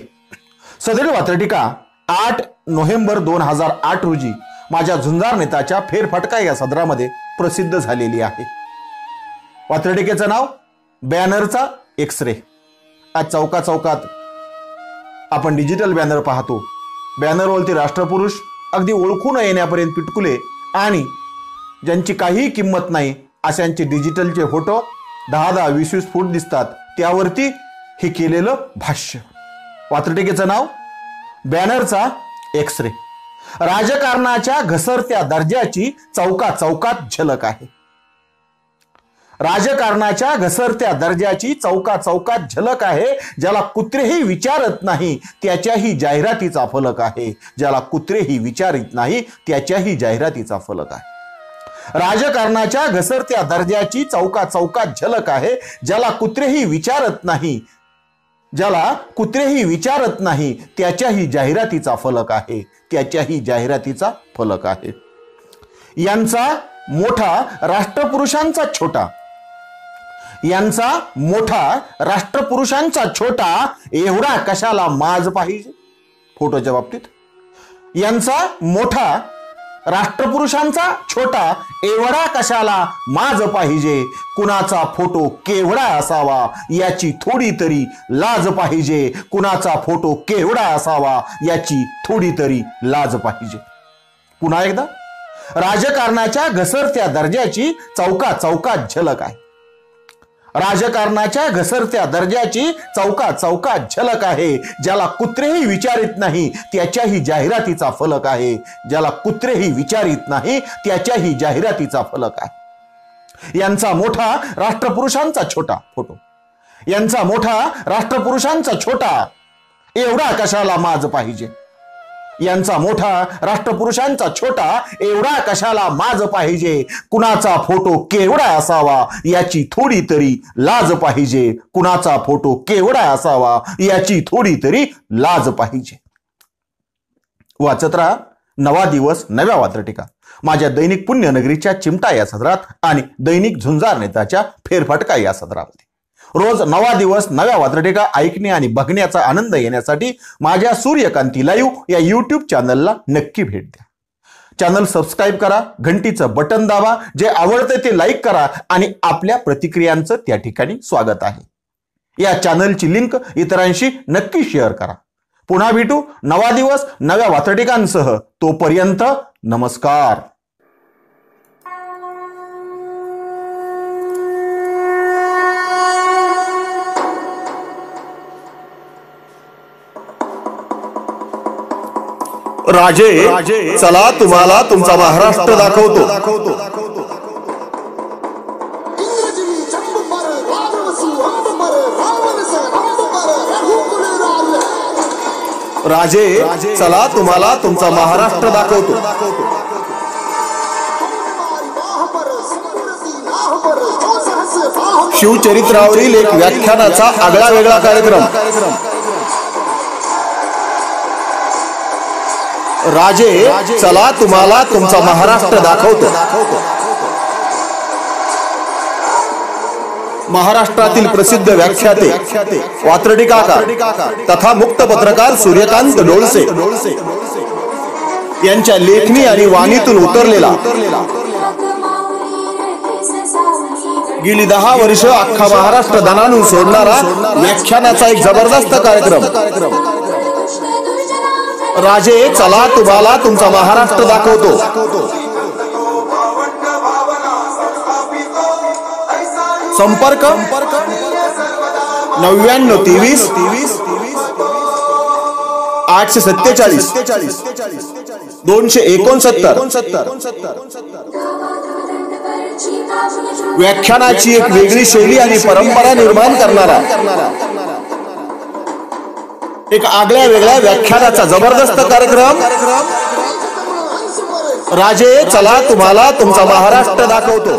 सदरील वात्रटिका 8 नोव्हेंबर 2008 रोजी माझ्या झुंजार नेताच्या फेरफटका या सदरामध्ये प्रसिद्ध झालेली आहे. वात्रटिकेचं नाव बॅनरचा एक्स-रे. आज चौका चौकात आपण डिजिटल बॅनर पाहतो. बॅनरवरती राष्ट्रपुरुष अगदी ओळखू न येण्यापर्यंत पिटकुले आणि ज्यांची काहीही किंमत नाही अशांचे डिजिटलचे फोटो 10-10, 20-20 फूट दिसतात. त्यावरती हे केलेलं भाष्य. वात्रटिकेचं नाव बॅनरचा एक्स-रे. राजकारणाच्या घसरत्या दर्जाची चौका चौकात झलक आहे. राजकारणाच्या घसरत्या दर्जाची चौका चौकात झलक आहे. ज्याला कुत्रेही विचारत नाही त्याच्याही जाहिरातीचा फलक आहे. ज्याला कुत्रेही विचारित नाही त्याच्याही जाहिरातीचा फलक आहे. राजकारणाच्या घसरत्या दर्जाची चौका चौकात झलक आहे. ज्याला कुत्रेही विचारत नाही, ज्याला कुत्रेही विचारत नाही त्याच्याही जाहिरातीचा फलक आहे. त्याच्याही जाहिरातीचा फलक आहे. यांचा मोठा राष्ट्रपुरुषांचा छोटा, यांचा मोठा राष्ट्रपुरुषांचा छोटा एवढा कशाला माज पाहिजे. फोटोच्या बाबतीत यांचा मोठा राष्ट्रपुरुषांचा छोटा एवढा कशाला माज पाहिजे. कुणाचा फोटो केवढा असावा याची थोडी तरी लाज पाहिजे. कुणाचा फोटो केवढा असावा याची थोडी तरी लाज पाहिजे. पुन्हा एकदा, राजकारणाच्या घसरत्या दर्जाची चौका चौकात झलक आहे. राजकारणाच्या घसरत्या दर्जाची चौका चौकात झलक आहे. ज्याला कुत्रेही विचारित नाही त्याच्याही जाहिरातीचा फलक आहे. ज्याला कुत्रेही विचारित नाही त्याच्याही जाहिरातीचा फलक आहे. यांचा मोठा राष्ट्रपुरुषांचा छोटा फोटो, यांचा मोठा राष्ट्रपुरुषांचा छोटा एवढा कशाला माज पाहिजे. यांचा मोठा राष्ट्रपुरुषांचा छोटा एवढा कशाला माज पाहिजे. कुणाचा फोटो केवढा असावा याची थोडी तरी लाज पाहिजे. कुणाचा फोटो केवढा असावा याची थोडी तरी लाज पाहिजे. वाचत राहा नवा दिवस नव्या वात्रटिका माझ्या दैनिक पुण्यनगरीच्या चिमटा या सदरात आणि दैनिक झुंजार नेताच्या फेरफटका या सदरामध्ये. रोज नवा दिवस नव्या वात्रटिका ऐकणे आणि बघण्याचा आनंद येण्यासाठी माझ्या सूर्यकांती लाईव्ह या यूट्यूब चॅनलला नक्की भेट द्या. चॅनल सबस्क्राईब करा, घंटीचं बटन दाबा, जे आवडते ते लाईक करा आणि आपल्या प्रतिक्रियांचं त्या ठिकाणी स्वागत आहे. या चॅनलची लिंक इतरांशी नक्की शेअर करा. पुन्हा भेटू नवा दिवस नव्या वात्रटिकांसह. तोपर्यंत नमस्कार. राजे चला तुम्हाला तुमचा महाराष्ट्र दाखवतो. राजे चला तुम्हाला तुमचा महाराष्ट्र दाखवतो. शिवचरित्रावरील एक व्याख्यानाचा आगळा वेगळा कार्यक्रम. राजे चला तुम्हाला तुमचा महाराष्ट्र दाखवतो. महाराष्ट्रातील प्रसिद्ध व्याख्याते वात्रटिकाकार तथा मुक्त पत्रकार सूर्यकांत डोळसे यांच्या लेखणी आणि वाणीतून उतरलेला गेली 10 वर्ष अख्खा महाराष्ट्र दणानून सोडणारा व्याख्यानाचा एक जबरदस्त कार्यक्रम. राजे चला तुम्हाला तुमचा महाराष्ट्र दाखवतो. संपर्क 9923 847 269. व्याख्यानाची एक वेगळी शैली आणि परंपरा निर्माण करणारा एक आगळ्या वेगळ्या व्याख्यानाचा जबरदस्त कार्यक्रम. राजे चला तुम्हाला तुमचा महाराष्ट्र दाखवतो.